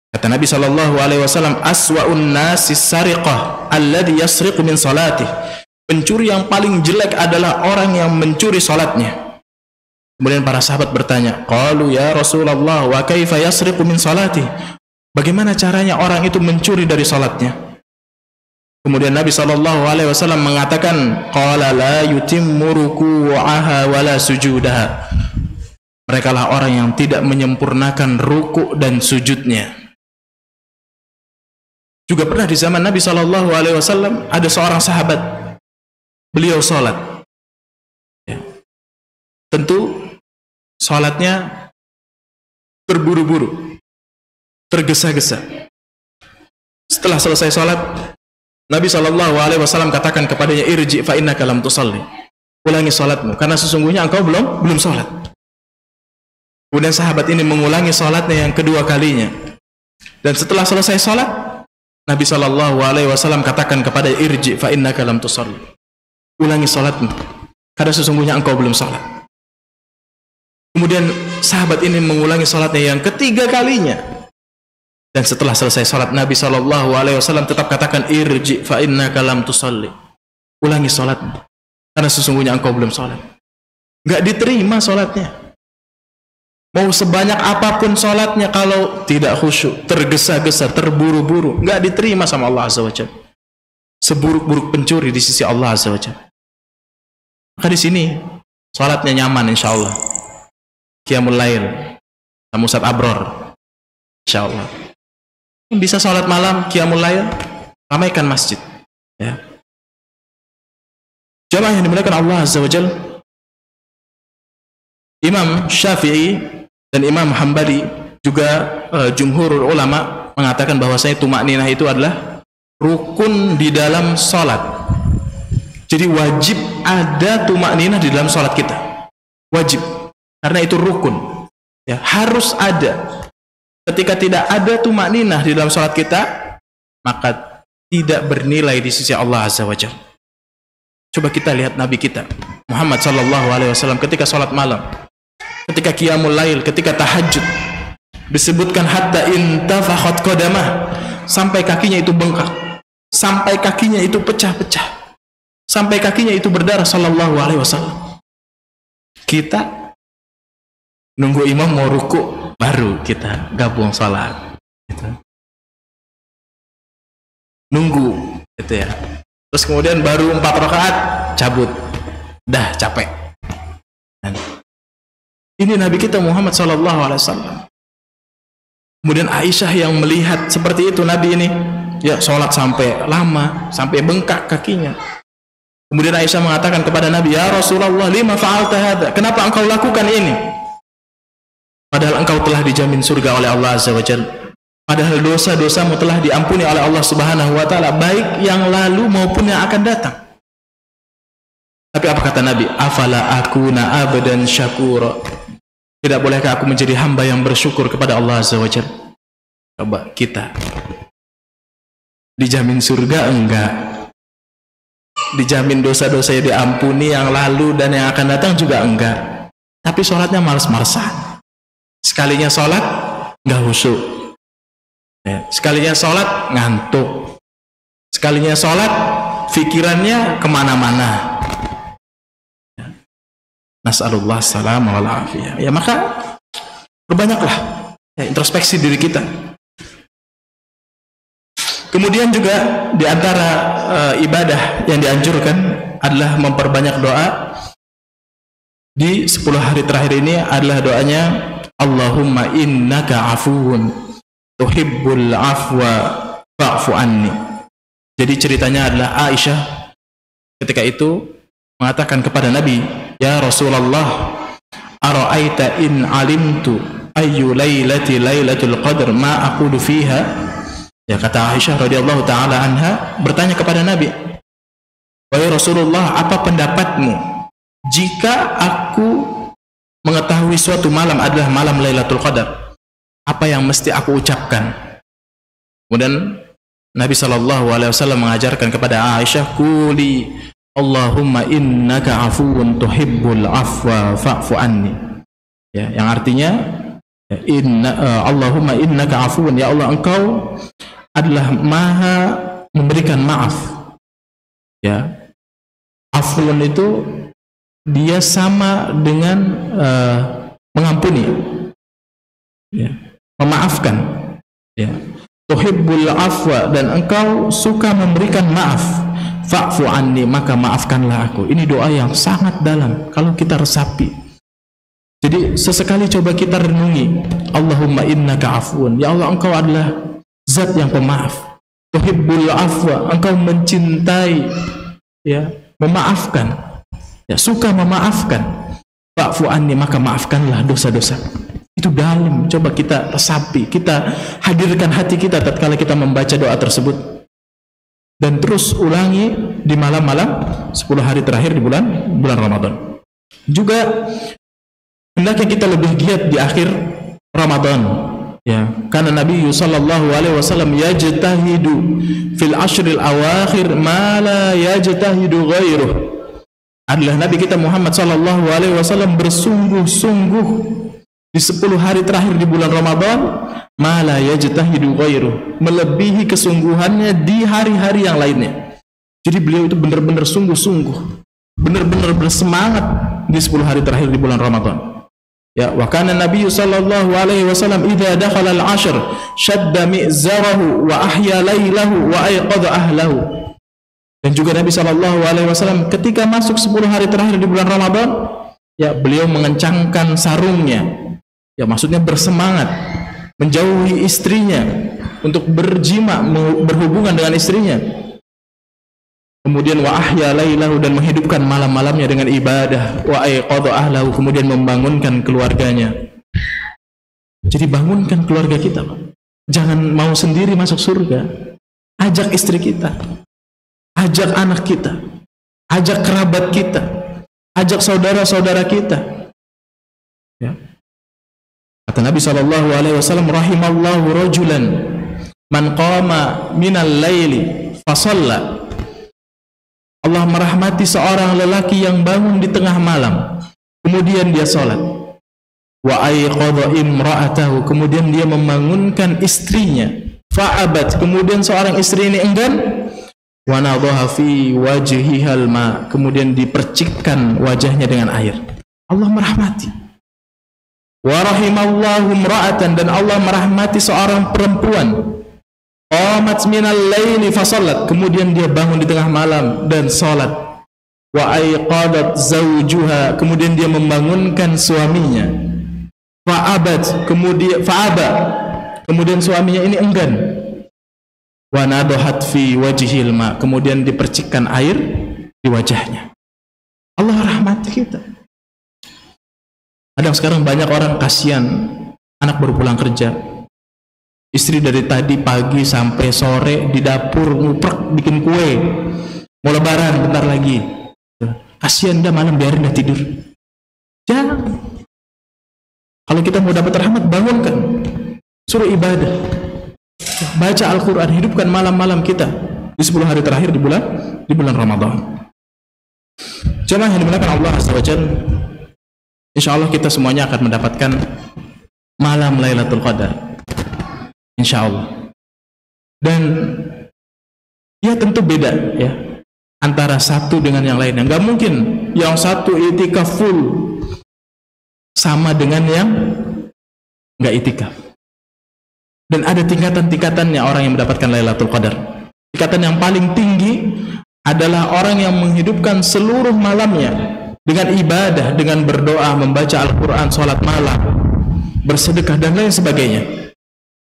Kata Nabi SAW, aswa'un nasi sariqah alladhi yasriqu min salatih. Pencuri yang paling jelek adalah orang yang mencuri sholatnya. Kemudian para sahabat bertanya, qalu ya Rasulullah wa kaifa yasriqu min salatih. Bagaimana caranya orang itu mencuri dari sholatnya? Kemudian Nabi SAW mengatakan, qala la yutimmu ruku'aha wala sujudaha. Mereka lah orang yang tidak menyempurnakan ruku' dan sujudnya. Juga pernah di zaman Nabi SAW ada seorang sahabat, beliau sholat, ya. Tentu sholatnya terburu-buru, tergesa-gesa. Setelah selesai sholat, Nabi SAW katakan kepadanya, irji fa innaka lam tusalli. Ulangi salatmu karena sesungguhnya engkau belum salat. Kemudian sahabat ini mengulangi salatnya yang kedua kalinya. Dan setelah selesai salat, Nabi SAW katakan kepada irji fa innaka lam tusalli. Ulangi salatmu karena sesungguhnya engkau belum salat. Kemudian sahabat ini mengulangi salatnya yang ketiga kalinya. Dan setelah selesai salat, Nabi SAW tetap katakan irji fa innaka lam tusalli. Ulangi salatmu karena sesungguhnya engkau belum salat. Enggak diterima salatnya. Mau sebanyak apapun salatnya, kalau tidak khusyuk, tergesa-gesa, terburu-buru, enggak diterima sama Allah Azza wa Jalla. Seburuk-buruk pencuri di sisi Allah Azza wa Jalla. Maka di sini salatnya nyaman insyaallah. Qiyamul lail, sama Ustaz Abror insyaallah. Bisa salat malam, qiyamul lail, ramaikan masjid, ya. Jamaah yang dimuliakan Allah Azza wa Jalla, Imam Syafi'i dan Imam Hambali juga jumhurul ulama mengatakan bahwasanya tumakninah itu adalah rukun di dalam salat. Jadi wajib ada tumakninah di dalam salat kita. Wajib. Karena itu rukun. Ya, harus ada. Ketika tidak ada tumakninah di dalam salat kita, maka tidak bernilai di sisi Allah Azza wa Jalla. Coba kita lihat Nabi kita Muhammad SAW ketika salat malam, ketika qiyamul lail, ketika tahajud, disebutkan hatta intafakhat qadamah, sampai kakinya itu bengkak, sampai kakinya itu pecah-pecah, sampai kakinya itu berdarah SAW. Kita nunggu imam mau ruku baru kita gabung sholat, gitu. Nunggu gitu ya. Terus kemudian baru 4 rakaat cabut, dah capek. Dan ini Nabi kita Muhammad SAW. Kemudian Aisyah yang melihat seperti itu Nabi ini, ya sholat sampai lama, sampai bengkak kakinya. Kemudian Aisyah mengatakan kepada Nabi, ya Rasulullah, lima fa'alta hadza? Kenapa engkau lakukan ini? Padahal engkau telah dijamin surga oleh Allah Azza wa Jalla. Padahal dosa-dosamu telah diampuni oleh Allah Subhanahu wa Ta'ala, baik yang lalu maupun yang akan datang. Tapi apa kata Nabi? Afala akuna abdan syakura. Tidak bolehkah aku menjadi hamba yang bersyukur kepada Allah Azza wa Jalla? Coba kita dijamin surga enggak? Dijamin dosa-dosanya diampuni yang lalu dan yang akan datang juga enggak. Tapi sholatnya males-malesan. Sekalinya sholat enggak khusyuk. Sekalinya sholat ngantuk. Sekalinya sholat pikirannya kemana-mana. Nas'alullah salam wal afiyah. Ya maka perbanyaklah introspeksi diri kita. Kemudian juga di antara ibadah yang dianjurkan adalah memperbanyak doa. Di 10 hari terakhir ini adalah doanya Allahumma innaka afuwun tuhibbul afwa fa'fu anni. Jadi ceritanya adalah Aisyah ketika itu mengatakan kepada Nabi, ya Rasulullah, ara'aita in alimtu ayyu lailati lailatul qadr ma aqulu fiha. Ya, kata Aisyah radhiyallahu taala anha bertanya kepada Nabi, wahai Rasulullah, apa pendapatmu jika aku mengetahui suatu malam adalah malam Lailatul Qadar, apa yang mesti aku ucapkan? Kemudian Nabi SAW mengajarkan kepada Aisyah, quli Allahumma innaka afuwun tuhibbul afwa fa'fu anni. Ya, yang artinya Allahumma innaka afuwun, ya Allah, engkau adalah maha memberikan maaf. Ya, afun itu dia sama dengan mengampuni, ya, memaafkan. Ya, tuhibbul afwa, dan engkau suka memberikan maaf. Fa'fu anni, maka maafkanlah aku. Ini doa yang sangat dalam kalau kita resapi. Jadi sesekali coba kita renungi, Allahumma innaka afuun, ya Allah, engkau adalah zat yang pemaaf. Tuhibbul afwa, engkau mencintai, ya, memaafkan, ya, suka memaafkan. Fa'fu anni, maka maafkanlah dosa-dosa. Itu dalam, coba kita resapi, kita hadirkan hati kita tatkala kita membaca doa tersebut. Dan terus ulangi di malam-malam 10 hari terakhir di bulan Ramadan. Juga hendaknya kita lebih giat di akhir Ramadan, ya, karena Nabi sallallahu alaihi wasallam yajtahidu fil ashril awakhir ma la yajtahidu ghairuh. Adalah Nabi kita Muhammad sallallahu alaihi wasallam bersungguh-sungguh di 10 hari terakhir di bulan Ramadan, ma la yajtahidu ghairuh, melebihi kesungguhannya di hari-hari yang lainnya. Jadi beliau itu benar-benar sungguh-sungguh, benar-benar bersemangat di 10 hari terakhir di bulan Ramadan. Ya, wa kana Nabi sallallahu alaihi wasallam idza dakhala al-ashr shadda mi'zarahu wa ahya lailahu wa ayqadha ahlahu. Dan juga Nabi sallallahu alaihi wasallam ketika masuk 10 hari terakhir di bulan Ramadan, ya, beliau mengencangkan sarungnya. Ya, maksudnya bersemangat menjauhi istrinya untuk berjima, berhubungan dengan istrinya. Kemudian wa ahya lailahu, dan menghidupkan malam-malamnya dengan ibadah. Wa ayqadha ahlahu, kemudian membangunkan keluarganya. Jadi bangunkan keluarga kita, Pak. Jangan mau sendiri masuk surga. Ajak istri kita, ajak anak kita, ajak kerabat kita, ajak saudara-saudara kita. Ya. Kata Nabi SAW, rahimallahu rajulan man qama minal laili fasalla. Allah merahmati seorang lelaki yang bangun di tengah malam, kemudian dia sholat. Wa ayqadha imra'atahu, kemudian dia membangunkan istrinya. Fa'abat, kemudian seorang istri ini enggan. Wa nadhaha fi wajhihal ma, kemudian dipercikkan wajahnya dengan air. Allah merahmati. Wa rahimallahu imra'atan, dan Allah merahmati seorang perempuan. Qamat minal laili fasallat, kemudian dia bangun di tengah malam dan salat. Wa ayqadat zawjuha, kemudian dia membangunkan suaminya. Fa'abat, kemudian suaminya ini enggan. Wa nadahat fi wajhil ma, kemudian dipercikkan air di wajahnya. Allah rahmati kita. Kadang sekarang banyak orang kasihan, anak baru pulang kerja, istri dari tadi pagi sampai sore di dapur nguprek bikin kue, mau lebaran bentar lagi. kasihan dah malam, biarin dah tidur. Jangan. Kalau kita mau dapat rahmat, bangunkan, suruh ibadah, baca Al-Quran, hidupkan malam-malam kita di 10 hari terakhir di bulan Ramadan. Jemaah yang dimuliakan Allah Azza wa Jalla, insyaallah kita semuanya akan mendapatkan malam Lailatul Qadar, insyaallah. Dan ya tentu beda ya antara satu dengan yang lainnya. Nggak mungkin yang satu itikaf full sama dengan yang nggak itikaf. Dan ada tingkatan-tingkatannya orang yang mendapatkan Lailatul Qadar. Tingkatan yang paling tinggi adalah orang yang menghidupkan seluruh malamnya dengan ibadah, dengan berdoa, membaca Al-Quran, sholat malam, bersedekah dan lain sebagainya.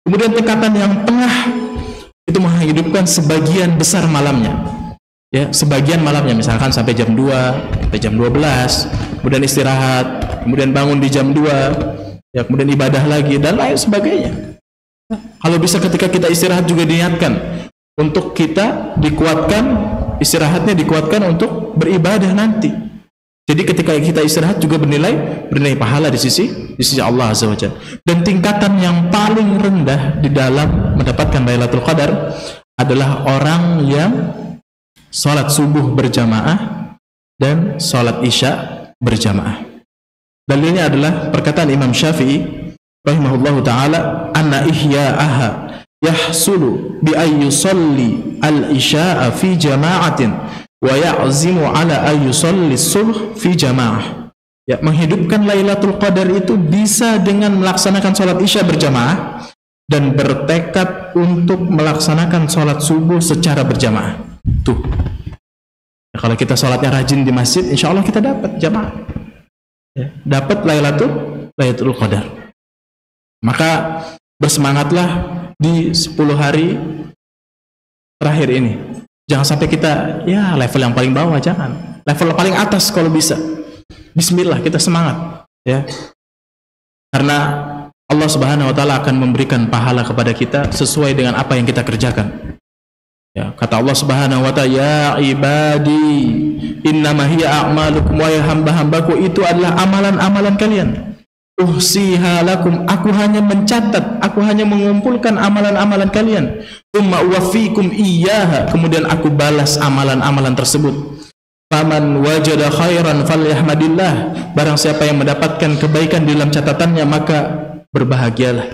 Kemudian tingkatan yang tengah itu menghidupkan sebagian besar malamnya, ya, sebagian malamnya, misalkan sampai jam 2, sampai jam 12, kemudian istirahat, kemudian bangun di jam 2, ya, kemudian ibadah lagi dan lain sebagainya. Kalau bisa ketika kita istirahat juga diniatkan untuk kita dikuatkan, istirahatnya dikuatkan untuk beribadah nanti. Jadi ketika kita istirahat juga bernilai pahala di sisi Allah Azza wa Jalla. Dan tingkatan yang paling rendah di dalam mendapatkan Lailatul Qadar adalah orang yang salat subuh berjamaah dan salat isya berjamaah. Dalilnya adalah perkataan Imam Syafi'i rahimahullahu taala, anna ihya'aha yahsulu bi ay yusalli al-isya'a fi jama'atin wa ya'zimu ala ay yusalli as-subh fi jama'ah. Ya, menghidupkan Lailatul Qadar itu bisa dengan melaksanakan salat isya berjamaah dan bertekad untuk melaksanakan salat subuh secara berjamaah. Tuh. Ya, kalau kita salatnya rajin di masjid, insya Allah kita dapat jamaah. Ya, dapat Lailatul Qadar. Maka bersemangatlah di 10 hari terakhir ini. Jangan sampai kita ya level yang paling bawah, jangan. Level paling atas kalau bisa. Bismillah, kita semangat ya. Karena Allah Subhanahu wa taala akan memberikan pahala kepada kita sesuai dengan apa yang kita kerjakan. Ya, kata Allah Subhanahu wa taala, ya ibadi innama hiya a'malukum, wa ya hamba-hambaku itu adalah amalan-amalan kalian. Uhsiha lakum, aku hanya mencatat, aku hanya mengumpulkan amalan-amalan kalian. Tsumma uwaffikum iyyaha, kemudian aku balas amalan-amalan tersebut. Faman wajada khairan falyahmadillah, barang siapa yang mendapatkan kebaikan di dalam catatannya maka berbahagialah,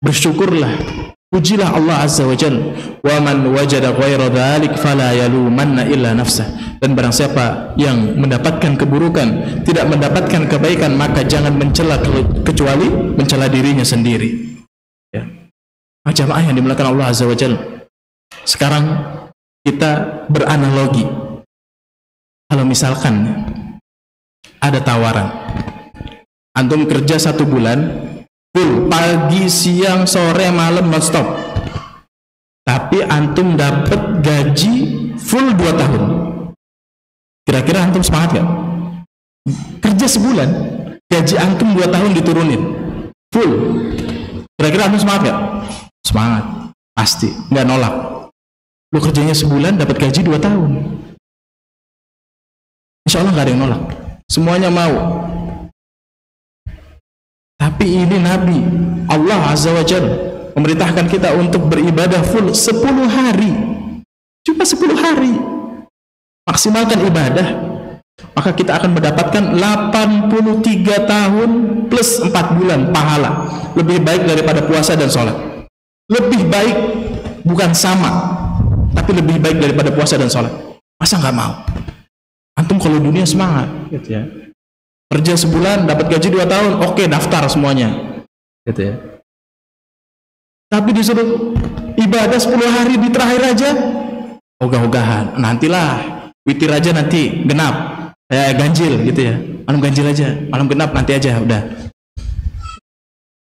bersyukurlah, pujilah Allah Azza wa Jalla. Wa man wajada ghaira dzalik fala yalumanna illa nafsah, dan barang siapa yang mendapatkan keburukan, tidak mendapatkan kebaikan, maka jangan mencela kecuali mencela dirinya sendiri. Ya. Jamaah yang dimuliakan Allah Azza wa Jalla. Sekarang kita beranalogi. Kalau misalkan ada tawaran, antum kerja 1 bulan full, pagi, siang, sore, malam, non-stop, tapi antum dapat gaji full 2 tahun. Kira-kira antum semangat gak? Kerja sebulan, gaji antum 2 tahun diturunin full. Kira-kira antum semangat gak? Semangat, pasti, nggak nolak. Lu kerjanya sebulan dapat gaji 2 tahun, insya Allah nggak ada yang nolak, semuanya mau. Tapi ini Nabi Allah Azza wa Jalla memerintahkan kita untuk beribadah full 10 hari. Cuma 10 hari maksimalkan ibadah, maka kita akan mendapatkan 83 tahun plus 4 bulan pahala. Lebih baik daripada puasa dan sholat. Lebih baik, bukan sama, tapi lebih baik daripada puasa dan sholat. Masa nggak mau? Antum kalau dunia semangat gitu ya, kerja sebulan dapat gaji 2 tahun, oke, daftar semuanya gitu ya. Tapi disuruh ibadah 10 hari di terakhir aja ogah-ogahan, nantilah witir aja nanti genap, ganjil gitu ya, malam ganjil aja, malam genap nanti aja udah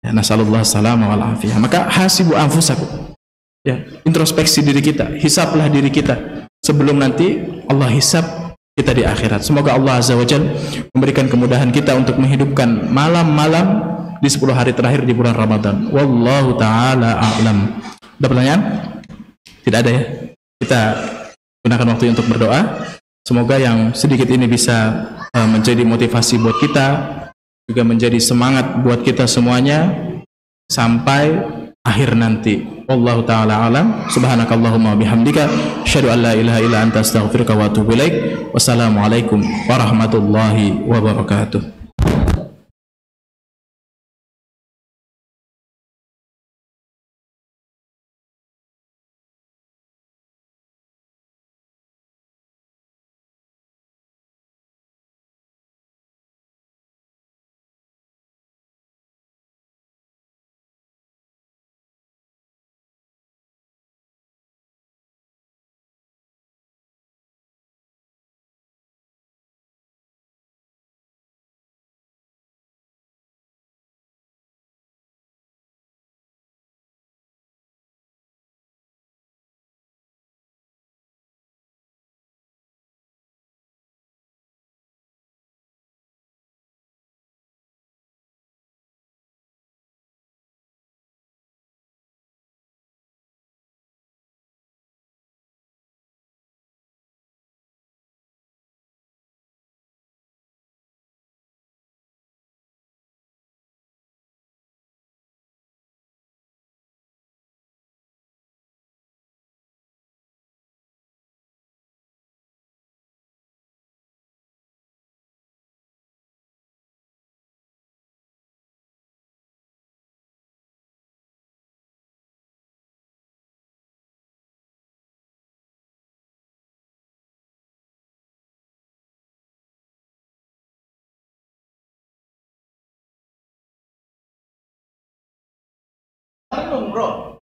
ya. Nasallallahu salama wal afiyah. Maka hasibu anfusakum ya, introspeksi diri kita, hisablah diri kita sebelum nanti Allah hisab kita di akhirat. Semoga Allah Azza wa Jalla memberikan kemudahan kita untuk menghidupkan malam-malam di 10 hari terakhir di bulan Ramadan. Wallahu ta'ala a'lam. Ada pertanyaan? Tidak ada ya? Kita gunakan waktu untuk berdoa. Semoga yang sedikit ini bisa menjadi motivasi buat kita, juga menjadi semangat buat kita semuanya sampai akhir nanti. Wallahu taala alam. Subhanakallahumma bihamdika asyhadu an la ilaha illa anta astaghfiruka wa atubu ilaik. Wassalamualaikum warahmatullahi wabarakatuh. Bro.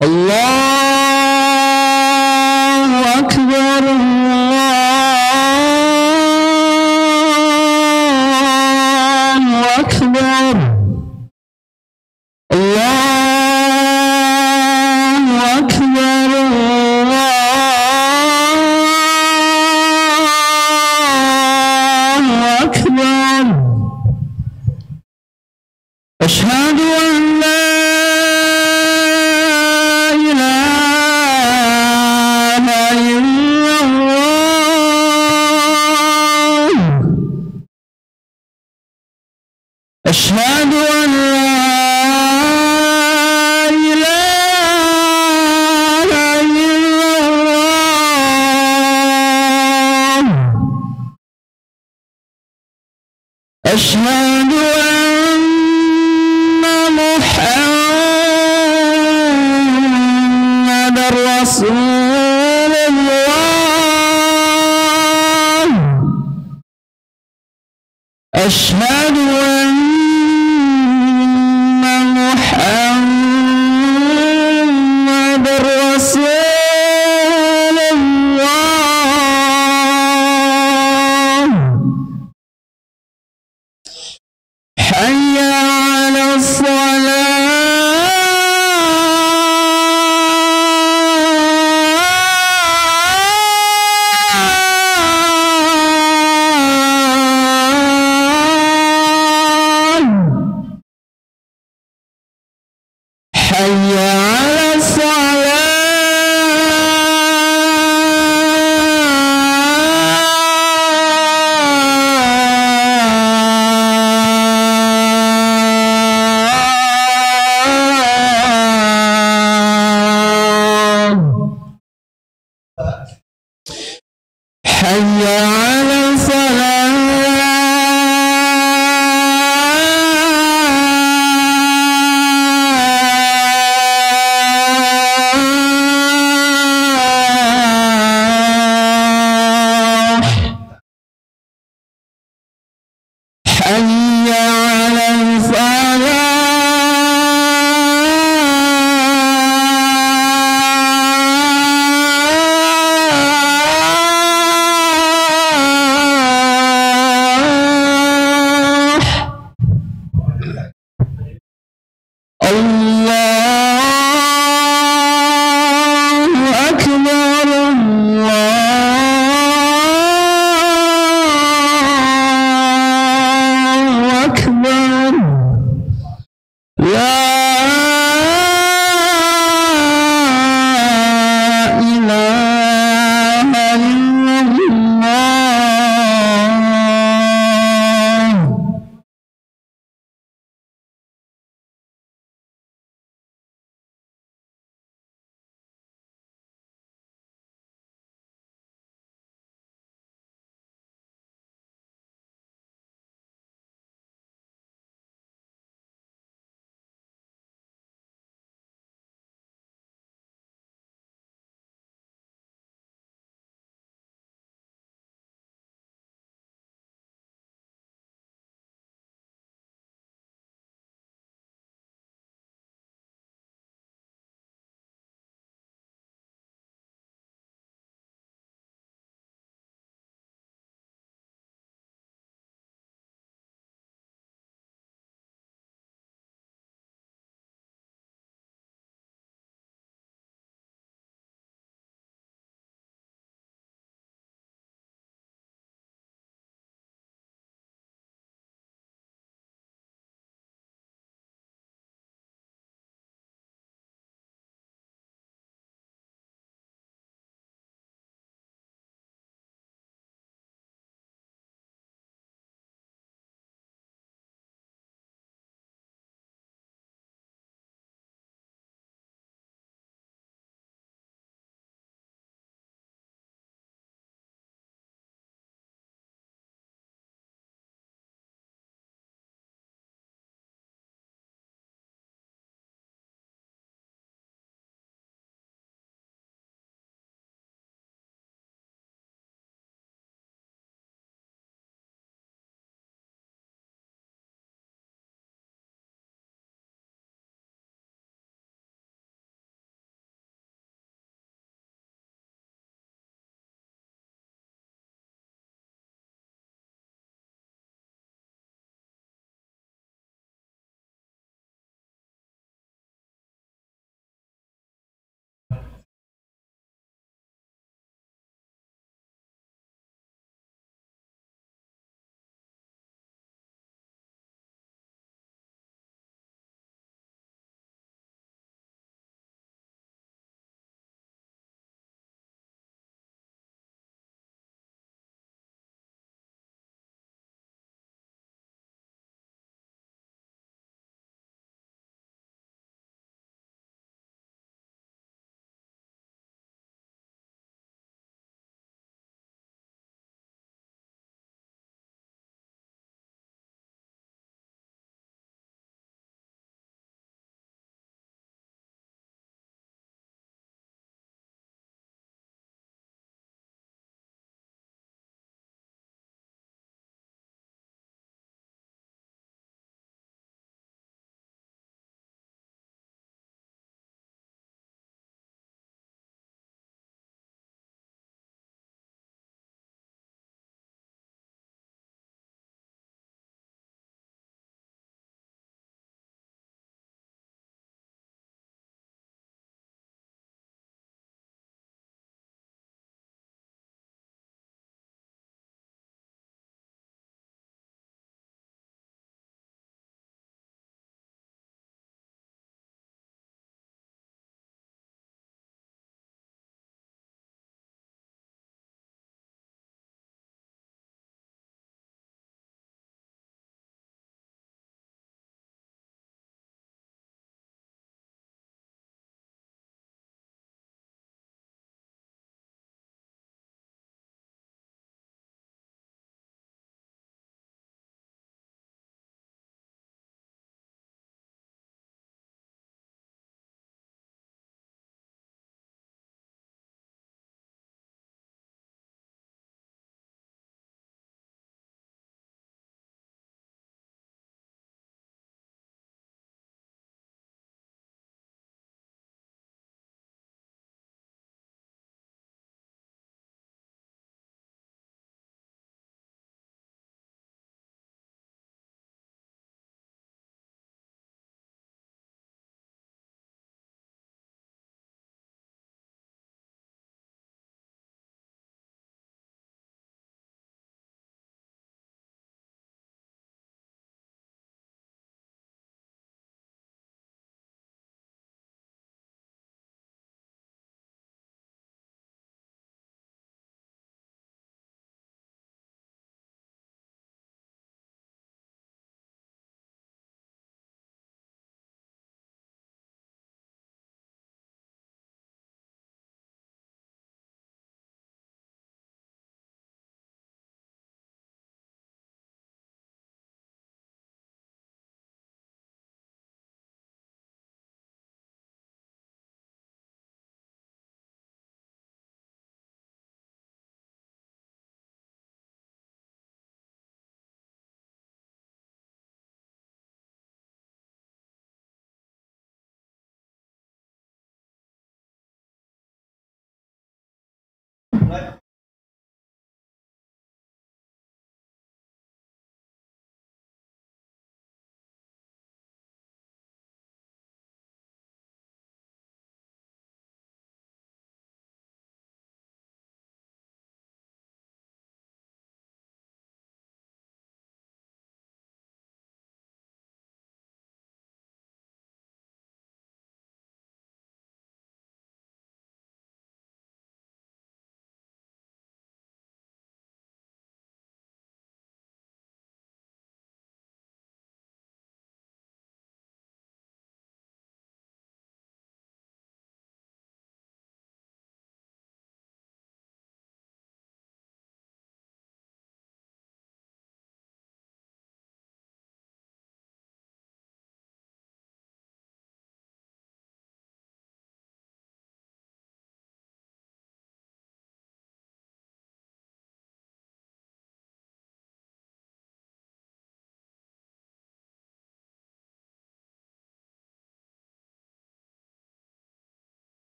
Allahu Akbar, Allahu Akbar, Allahu أشهد أن محمد رسول الله أشهد أن محمد رسول الله حي على حي على حي على حي على الفلاح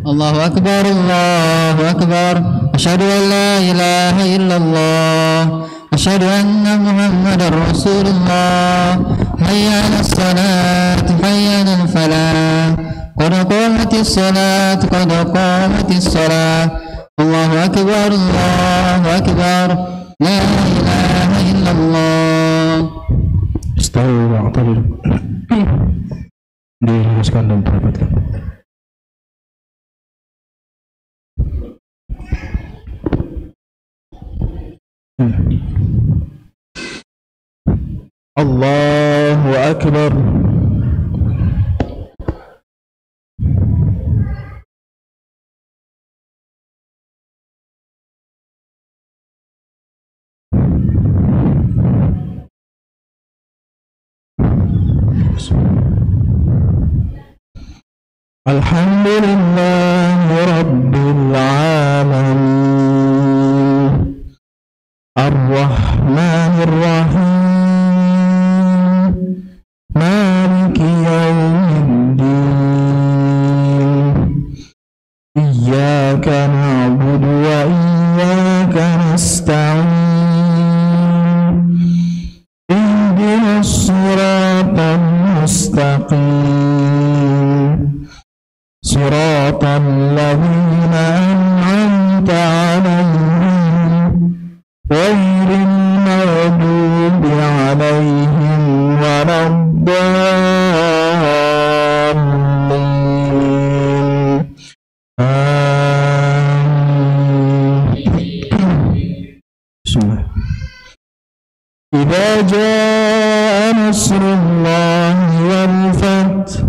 الله أكبر الله أكبر أشهد أن لا إله إلا الله أشهد أن محمد رسول الله حي على الصلاة حي على الفلاح قد قامت الصلاة قد قامت الصلاة الله أكبر الله أكبر لا إله إلا الله. Istau wa'tadil. Diluruskan dan dirapatkan. Allahu Akbar. Alhamdulillahi Rabbil Alamin Ar-Rahmanir Rahim Maliki Yawmiddin Iyyaka na'budu wa iyyaka nasta'in Ihdinas siratal mustaqim Siratal ladzina an'amta 'alaihim ghairil maghdubi 'alaihim waladdallin. Amin. Idza jaa nasrullahi wal fath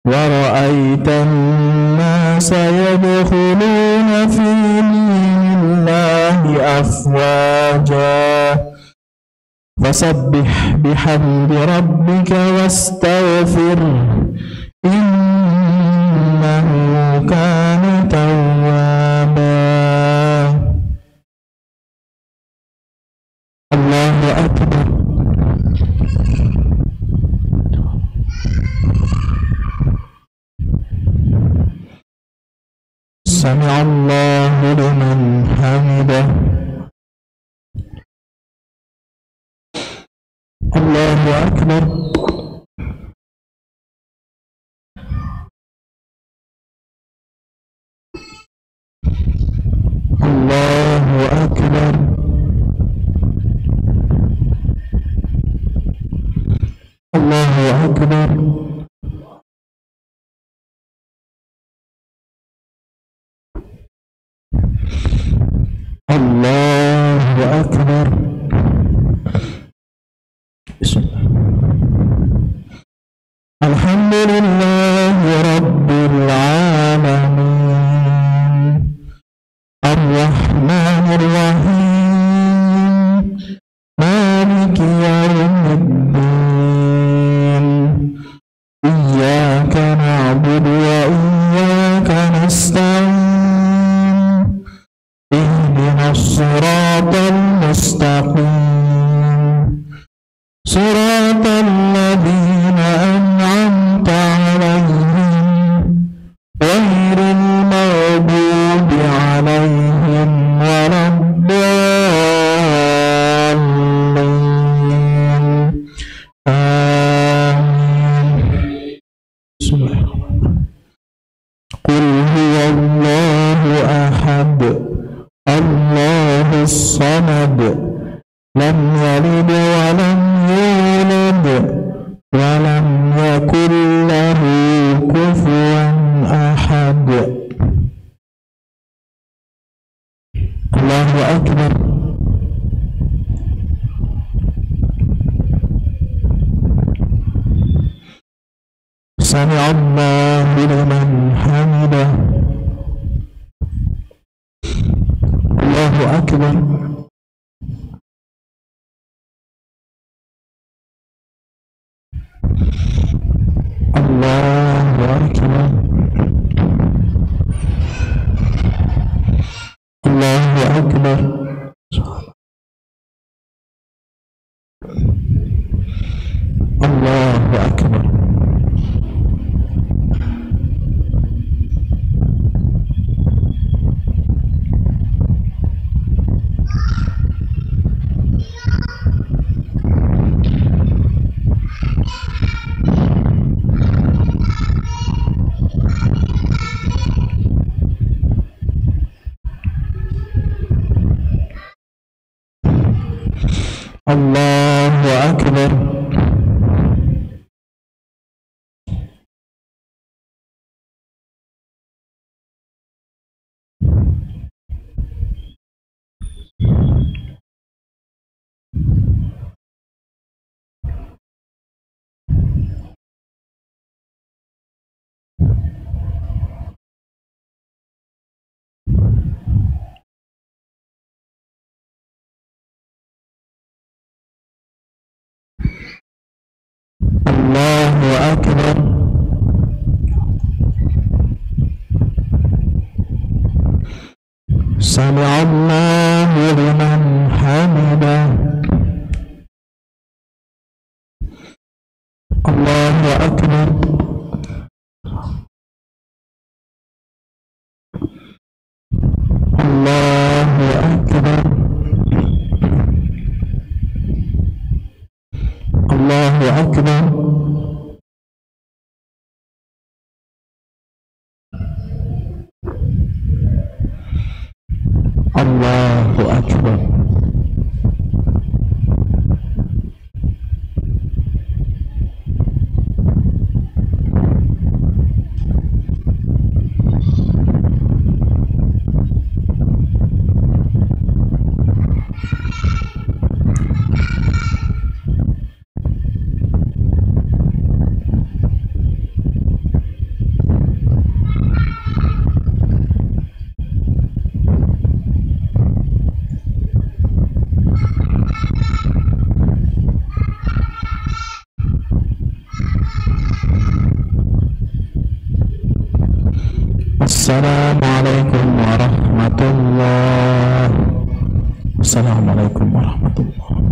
ورأيت الناس يدخلون في دين الله أفواجا فسبح بحمد ربك واستغفره إنه كان توابا. الله أكبر. سمع الله لمن حمده. الله أكبر. الله أكبر. الله أكبر. الله أكبر. بسم الله. الحمد لله رب العالمين الرحمن الرحيم مالك يوم الدين إياك نعبد وإياك نستعين اهدنا الصراط المستقيم صراط الذين أنعمت عليهم غير المغضوب عليهم ولا الضالين. آمين. بسم الله. قل هو الله أحد الله الصمد لم يلد ولم يولد ولم يكن له كفوا أحد. الله أكبر. سمع الله لمن حمده. الله أكبر. الله أكبر. الله أكبر. الله أكبر. الله أكبر. الله أكبر. سمع الله لمن حمده الله أكبر الله أكبر الله أكبر الله أكبر Assalamualaikum warahmatullahi wabarakatuh. Assalamualaikum warahmatullahi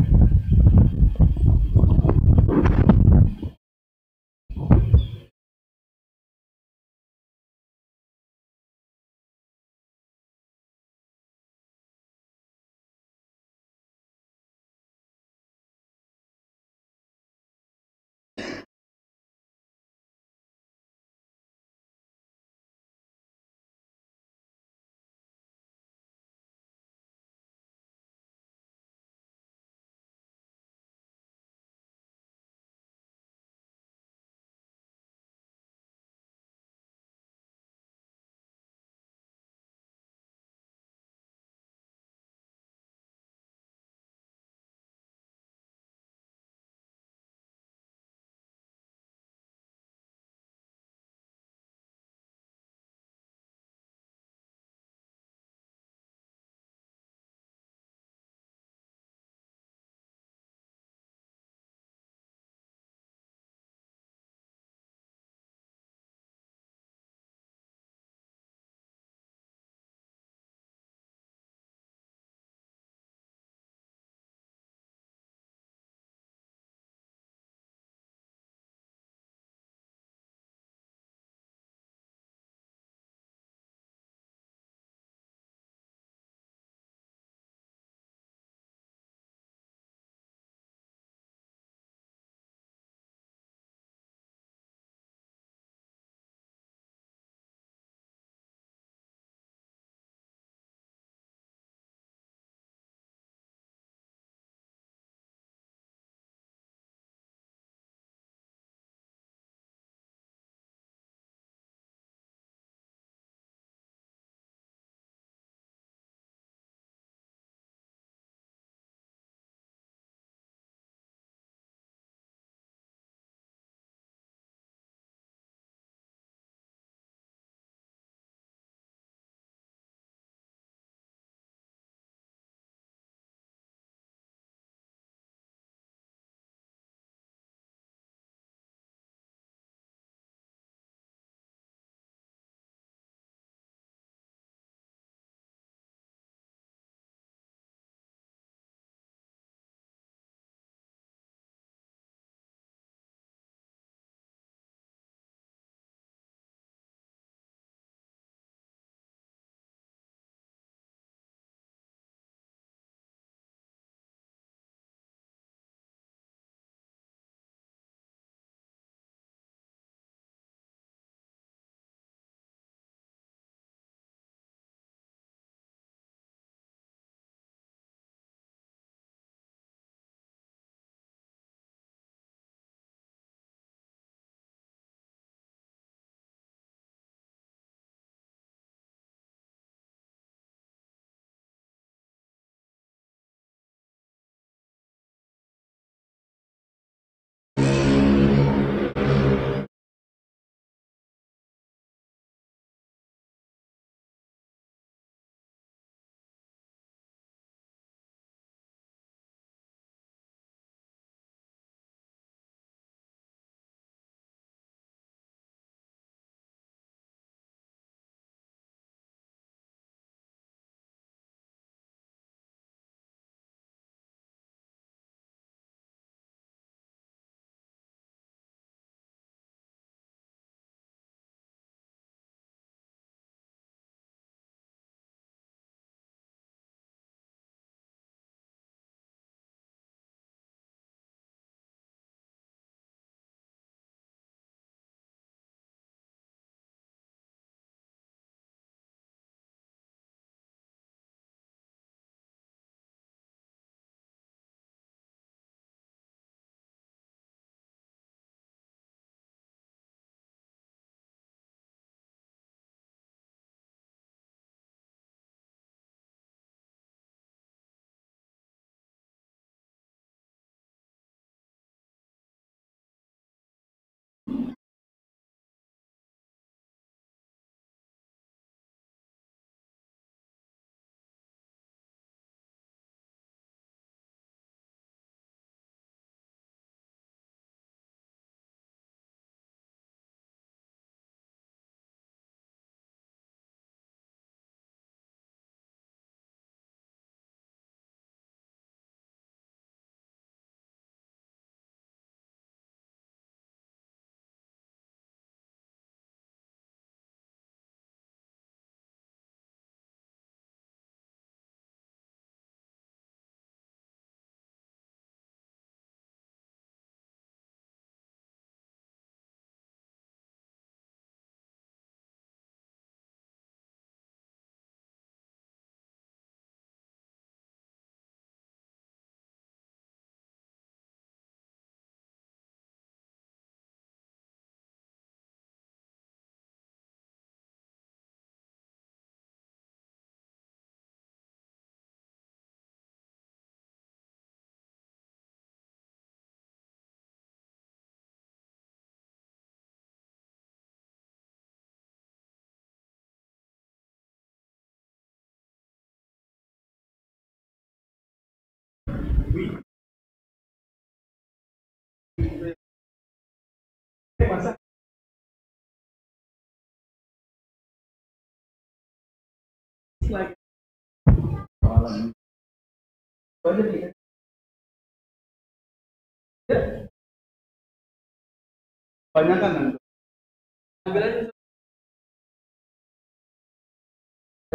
Banyak kan?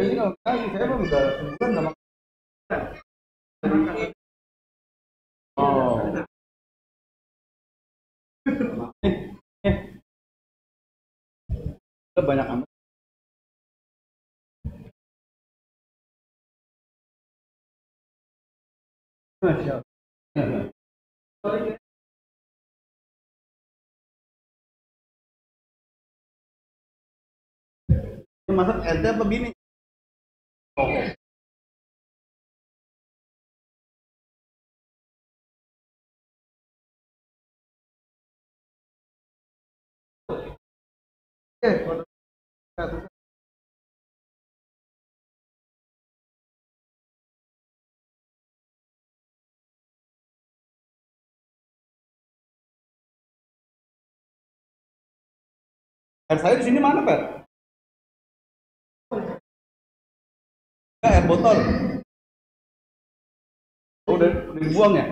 Ini kalau saya mah udah sebulan nggak makan. Oh. Banyak amat. Masya Allah. Ini masak ente apa bini? Oh. Air saya di sini mana, Pak? Air botol. Oh, udah dibuang ya?